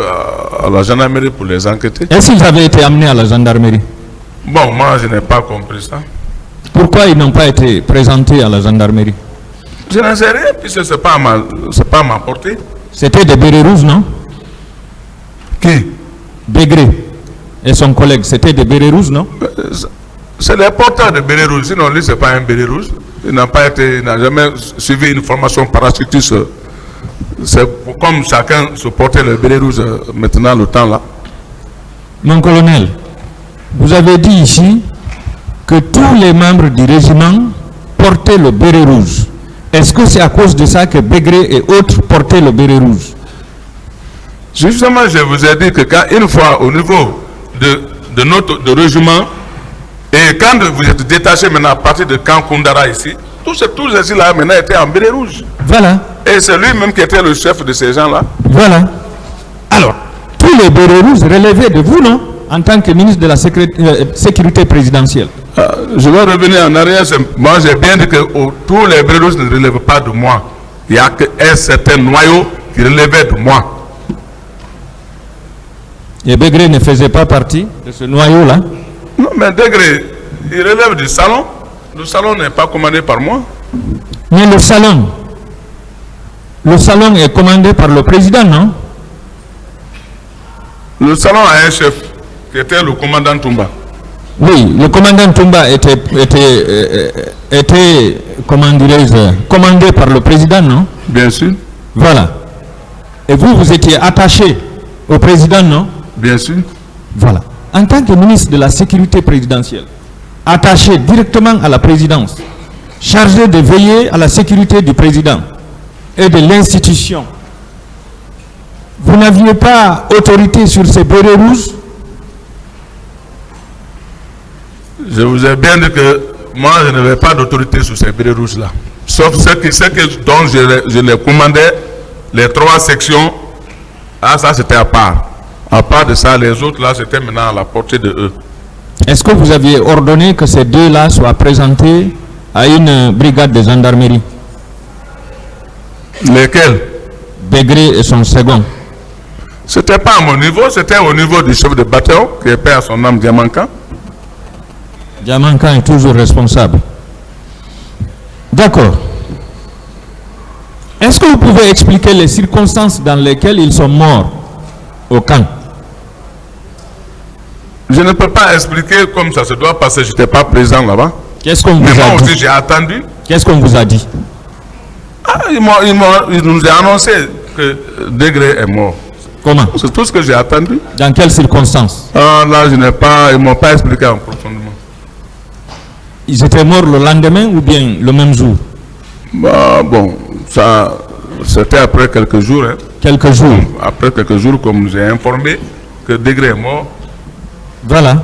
à la gendarmerie pour les enquêter. Est-ce qu'ils avaient été amenés à la gendarmerie? Bon, moi, je n'ai pas compris ça. Pourquoi ils n'ont pas été présentés à la gendarmerie? Je n'en sais rien, puisque ce n'est pas ma portée. C'était des bérets rouges, non? Qui? Bégré et son collègue, c'était des bérets rouges, non? C'est les porteurs de bérets rouges. Sinon, lui, ce n'est pas un béret rouge. Il n'a jamais suivi une formation parachutiste. C'est comme chacun se portait le béret rouge maintenant, le temps là. Mon colonel, vous avez dit ici que tous les membres du régiment portaient le béret rouge. Est-ce que c'est à cause de ça que Bégré et autres portaient le béret rouge? Justement, je vous ai dit que quand une fois au niveau de notre régiment, et quand vous êtes détaché maintenant à partir de camp Koundara ici, tous ces là maintenant étaient en béret rouge. Voilà. Et c'est lui-même qui était le chef de ces gens-là. Voilà. Alors, tous les bérets rouges relevaient de vous, non? En tant que ministre de la sécurité présidentielle. Je vais revenir en arrière. Moi, j'ai bien dit que tous les bérets rouges ne relèvent pas de moi. Il n'y a qu'un certain noyau qui relevait de moi. Et Bégré ne faisait pas partie de ce noyau-là? Non, mais Bégré, il relève du salon. Le salon n'est pas commandé par moi. Mais le salon est commandé par le président, non? Le salon a un chef qui était le commandant Toumba. Oui, le commandant Toumba était comment dirais-je, commandé par le président, non? Bien sûr. Voilà. Et vous étiez attaché au président, non? Bien sûr. Voilà. En tant que ministre de la sécurité présidentielle, attaché directement à la présidence, chargé de veiller à la sécurité du président et de l'institution, vous n'aviez pas autorité sur ces bérets rouges? Je vous ai bien dit que moi, je n'avais pas d'autorité sur ces bérets rouges-là. Sauf dont je les commandais, les 3 sections. Ah, ça, c'était à part. À part de ça, les autres, là, c'était maintenant à la portée de eux. Est-ce que vous aviez ordonné que ces deux-là soient présentés à une brigade de gendarmerie? Lesquels? Bégré et son second. C'était pas à mon niveau, c'était au niveau du chef de bataillon, qui est père à son âme Diamankan. Diamankan est toujours responsable. D'accord. Est-ce que vous pouvez expliquer les circonstances dans lesquelles ils sont morts au camp? Je ne peux pas expliquer comme ça se doit parce que je n'étais pas présent là-bas. Qu'est-ce qu'on vous Mais moi a aussi dit? j'ai attendu. Qu'est-ce qu'on vous a dit? Ah, ils nous ont annoncé que Degré est mort. Comment? C'est tout ce que j'ai attendu. Dans quelles circonstances? Ah, là, ils ne m'ont pas expliqué en profondément. Ils étaient morts le lendemain ou bien le même jour? Bah, bon, ça, c'était après quelques jours. Hein. Quelques jours. Après quelques jours, comme j'ai informé que Degré est mort. Voilà.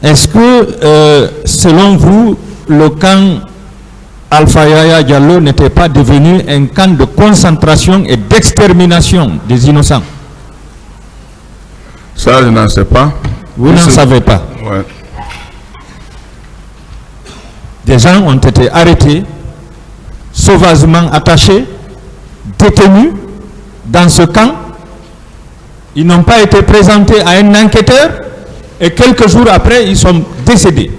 Est-ce que, selon vous, le camp Alpha Yaya Diallo n'était pas devenu un camp de concentration et d'extermination des innocents? Ça, je n'en sais pas. Vous n'en savez pas? Ouais. Des gens ont été arrêtés, sauvagement attachés, détenus dans ce camp. Ils n'ont pas été présentés à un enquêteur et quelques jours après, ils sont décédés.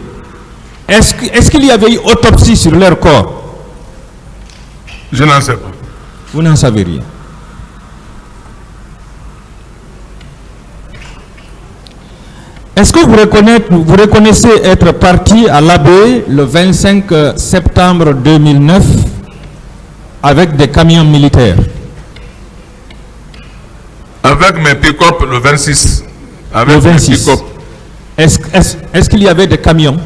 Est-ce qu'il y avait eu autopsie sur leur corps? Je n'en sais pas. Vous n'en savez rien. Est-ce que vous reconnaissez être parti à l'Abbé le 25 septembre 2009 avec des camions militaires? Avec mes pick-up le 26. Avec Le 26. mes pick-up. Est-ce qu'il y avait des camions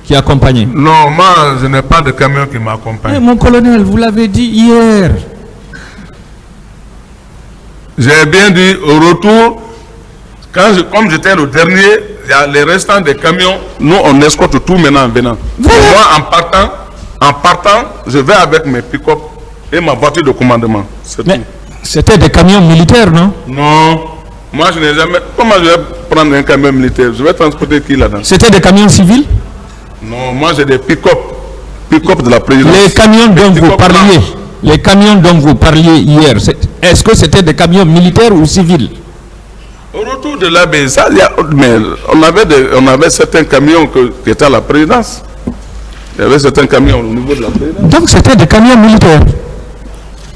qui accompagnaient? Non, moi, je n'ai pas de camion qui m'accompagne. Eh, mon colonel, vous l'avez dit hier. J'ai bien dit au retour, comme j'étais le dernier, il y a les restants des camions. Nous, on escorte tout maintenant en venant. Voilà. Moi, en partant, je vais avec mes pick-up et ma voiture de commandement. Mais c'était des camions militaires, non? Non. Moi, je n'ai jamais... Comment je vais prendre un camion militaire? Je vais transporter qui là-dedans? C'était des camions civils? Non, moi, j'ai des pick-up. Pick-up de la présidence. Les camions dont vous parliez, les camions dont vous parliez hier, est-ce que c'était des camions militaires ou civils? Au retour de l'Abbé, mais on avait certains camions qui étaient à la présidence. Il y avait certains camions au niveau de la présidence. Donc c'était des camions militaires?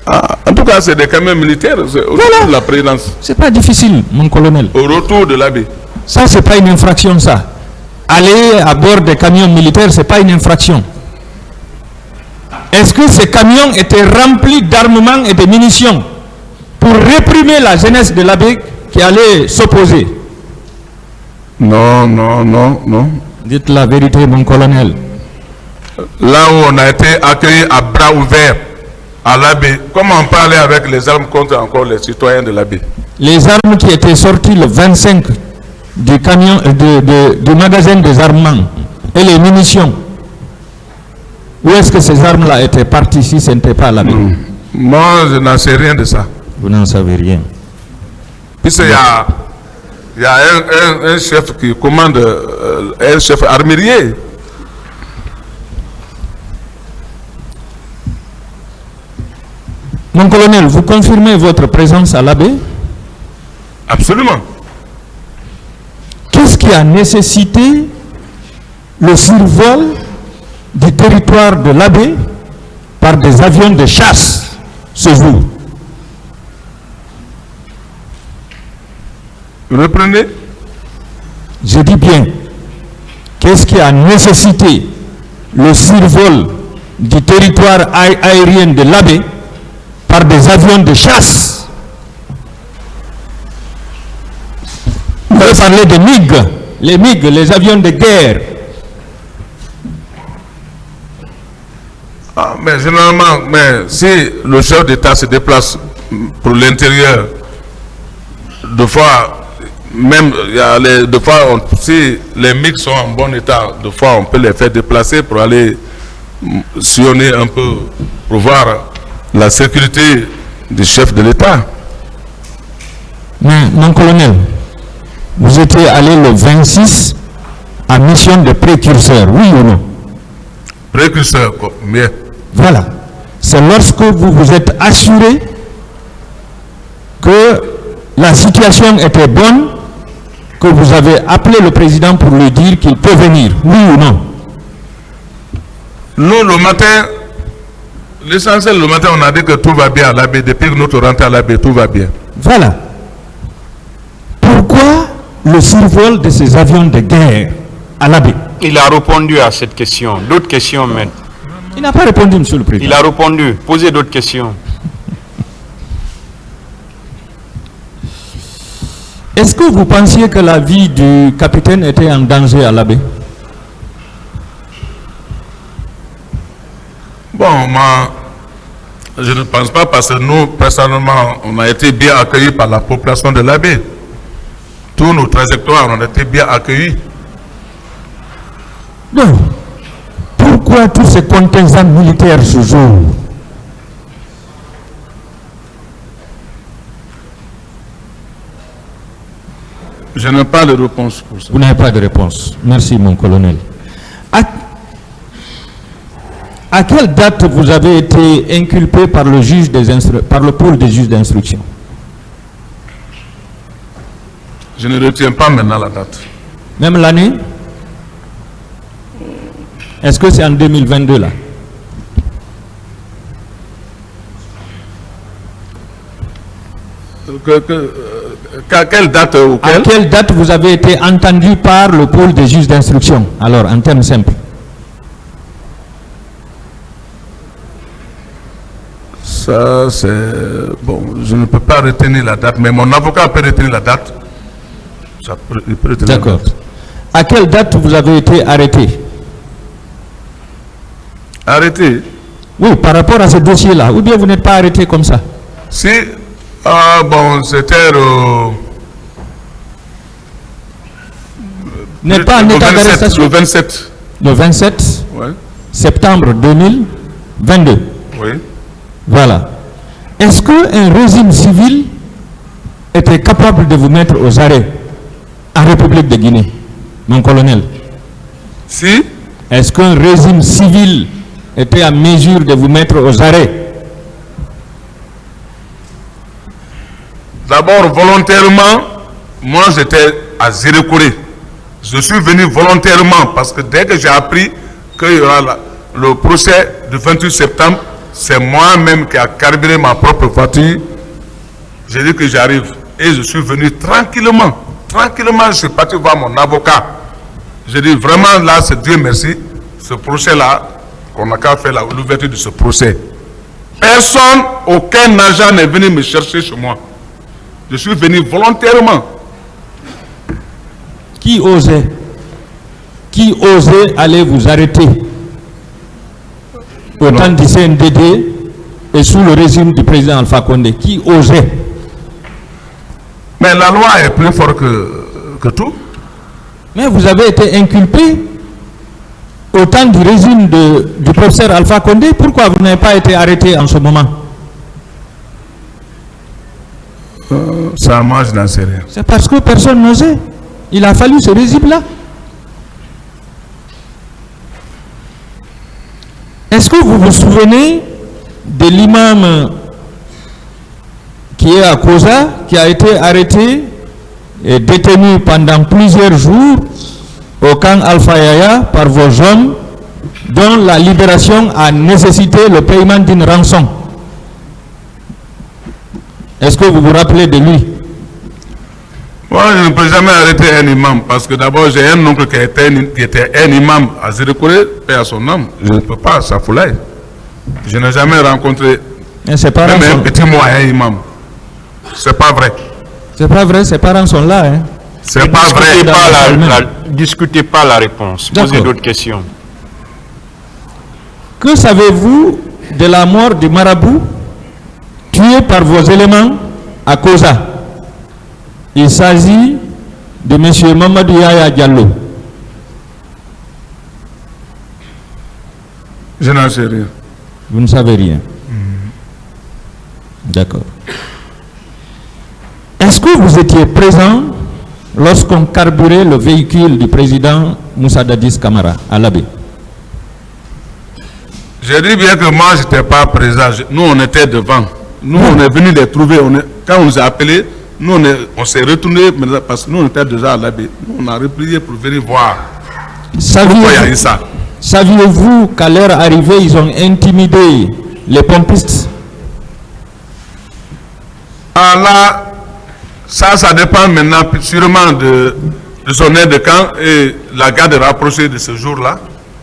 Ah, en tout cas, c'est des camions militaires au retour de la présidence. C'est pas difficile, mon colonel. Au retour de l'Abbé. Ça, c'est pas une infraction, ça. Aller à bord des camions militaires, c'est pas une infraction. Est-ce que ces camions étaient remplis d'armements et de munitions pour réprimer la jeunesse de l'Abbé qui allait s'opposer? Non, non, non, non. Dites la vérité, mon colonel. Là où on a été accueillis à bras ouverts à l'Abbé, comment on peut aller avec les armes contre encore les citoyens de l'Abbé? Les armes qui étaient sorties le 25 du camion, du magasin des armements et les munitions, où est-ce que ces armes-là étaient parties si ce n'était pas l'Abbé? Moi, je n'en sais rien de ça. Vous n'en savez rien. Puisqu'il y a un chef qui commande, un chef armurier. Mon colonel, vous confirmez votre présence à l'Abbé? Absolument. Qu'est-ce qui a nécessité le survol du territoire de l'Abbé par des avions de chasse ce jour? Reprenez. Je dis bien, qu'est-ce qui a nécessité le survol du territoire aérien de l'Abbé par des avions de chasse? Vous avez parlé de MiG, les MiG, les avions de guerre. Ah, mais généralement, mais si le chef d'État se déplace pour l'intérieur, deux fois, même il y a deux fois, si les MiG sont en bon état, deux fois on peut les faire déplacer pour aller sillonner un peu pour voir la sécurité du chef de l'État. Mais mon colonel, vous étiez allé le 26 en mission de précurseur, oui ou non? Précurseur, bien. Voilà. C'est lorsque vous vous êtes assuré que la situation était bonne, que vous avez appelé le président pour lui dire qu'il peut venir, oui ou non? Nous, le matin, l'essentiel, le matin, on a dit que tout va bien à l'Abbé. Depuis que notre rentrée à l'Abbé, tout va bien. Voilà. Pourquoi le survol de ces avions de guerre à l'Abbé? Il a répondu à cette question. D'autres questions maintenant. Il n'a pas répondu, monsieur le président. Il a répondu. Posez d'autres questions. Est-ce que vous pensiez que la vie du capitaine était en danger à l'Abbé? Bon, je ne pense pas parce que nous, personnellement, on a été bien accueillis par la population de l'Abbé. Tous nos trajectoires ont été bien accueillis. Non. Pourquoi tous ces contingents militaires ce jour? Je n'ai pas de réponse pour ça. Vous n'avez pas de réponse. Merci, mon colonel. À quelle date vous avez été inculpé par le juge par le pôle des juges d'instruction? Je ne retiens pas maintenant la date. Même l'année? Est-ce que c'est en 2022 là? À quelle date ou À quelle date vous avez été entendu par le pôle des juges d'instruction? Alors, en termes simples. Ça, c'est... Bon, je ne peux pas retenir la date, mais mon avocat peut retenir la date. Il peut retenir. D'accord. À quelle date vous avez été arrêté? Arrêté? Oui, par rapport à ce dossier-là. Ou bien vous n'êtes pas arrêté comme ça? Si, bon, c'était N'est pas en état d'arrestation? Le 27. Le 27 ouais. septembre 2022. Oui. Voilà. Est-ce qu'un régime civil était capable de vous mettre aux arrêts en République de Guinée, mon colonel? Si. Est-ce qu'un régime civil était en mesure de vous mettre aux arrêts? D'abord, volontairement, moi j'étais à Zérekouré. Je suis venu volontairement parce que dès que j'ai appris qu'il y aura le procès du 28 septembre, c'est moi-même qui a carburé ma propre voiture. J'ai dit que j'arrive. Et je suis venu tranquillement. Tranquillement, je suis parti voir mon avocat. J'ai dit vraiment là, c'est Dieu merci. Ce procès-là, qu'on n'a qu'à faire l'ouverture de ce procès. Personne, aucun agent n'est venu me chercher chez moi. Je suis venu volontairement. Qui osait aller vous arrêter au temps du CNDD et sous le régime du président Alpha Condé? Qui osait? Mais la loi est plus forte que tout. Mais vous avez été inculpé au temps du régime du professeur Alpha Condé. Pourquoi vous n'avez pas été arrêté en ce moment? Ça, moi, je n'en sais rien. C'est parce que personne n'osait. Il a fallu ce régime-là. Est-ce que vous vous souvenez de l'imam qui est à Koza, qui a été arrêté et détenu pendant plusieurs jours au camp Alpha Yaya par vos hommes, dont la libération a nécessité le paiement d'une rançon? Est-ce que vous vous rappelez de lui? Moi, je ne peux jamais arrêter un imam parce que d'abord, j'ai un oncle qui était un imam à Zérekouré, paix à son âme. Je ne peux pas, ça foulaille. Je n'ai jamais rencontré même un petit mot à un imam. C'est pas vrai. C'est pas vrai, ses parents sont là. Hein. C'est pas vrai. Discutez pas la réponse. Posez d'autres questions. Que savez-vous de la mort du marabout tué par vos éléments à Koza? Il s'agit de M. Mamadou Yaya Diallo. Je n'en sais rien. Vous ne savez rien. D'accord. Est-ce que vous étiez présent lorsqu'on carburait le véhicule du président Moussa Dadis Camara à l'Abbé? Je dis bien que moi, je n'étais pas présent. Nous, on était devant. Nous, on est venu les trouver. Quand on nous a appelés, nous on s'est retourné parce que nous on était déjà à l'abbaye. On a replié pour venir voir pourquoi il y a eu ça. Saviez-vous qu'à leur arrivée, ils ont intimidé les pompistes? Ah là, ça dépend maintenant sûrement de son aide de camp et la garde rapprochée de ce jour-là.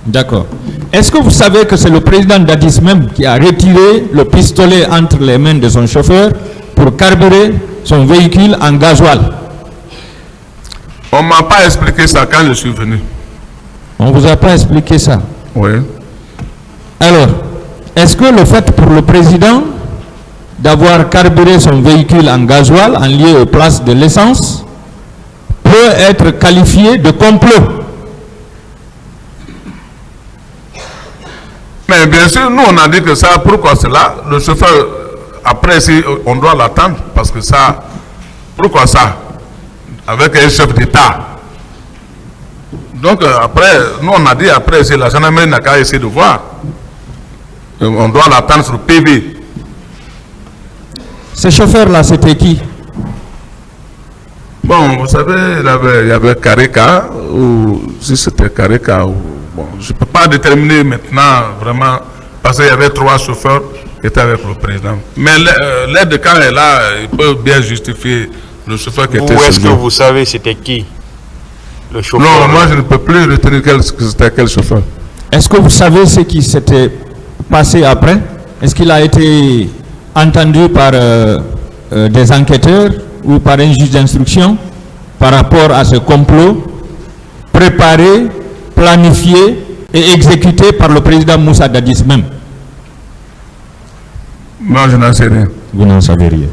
D'accord. Est-ce que vous savez que c'est le président Dadis même qui a retiré le pistolet entre les mains de son chauffeur pour carburer son véhicule en gasoil? On ne m'a pas expliqué ça quand je suis venu. On ne vous a pas expliqué ça? Oui. Alors, est-ce que le fait pour le président d'avoir carburé son véhicule en gasoil en lieu et place de l'essence peut être qualifié de complot? Mais bien sûr, nous on a dit que ça, pourquoi cela? Le chauffeur, après, on doit l'attendre parce que ça, pourquoi ça? Avec un chef d'État. Donc après, nous on a dit après, c'est la gendarmerie n'a qu'à essayer de voir. On doit l'attendre sur PV. Ce chauffeur-là, c'était qui? Bon, vous savez, il y avait Kareka, ou si c'était Kareka, ou bon, je ne peux pas déterminer maintenant vraiment, parce qu'il y avait 3 chauffeurs qui étaient avec le président. Mais l'aide de camp est là, il peut bien justifier le chauffeur qui était. Où est-ce que vous savez c'était qui? Le chauffeur? Non, moi je ne peux plus retenir c'était quel chauffeur. Est-ce que vous savez ce qui s'était passé après? Est-ce qu'il a été entendu par des enquêteurs ou par un juge d'instruction par rapport à ce complot préparé, planifié et exécuté par le président Moussa Dadis même? Moi je n'en sais rien. Vous n'en savez rien.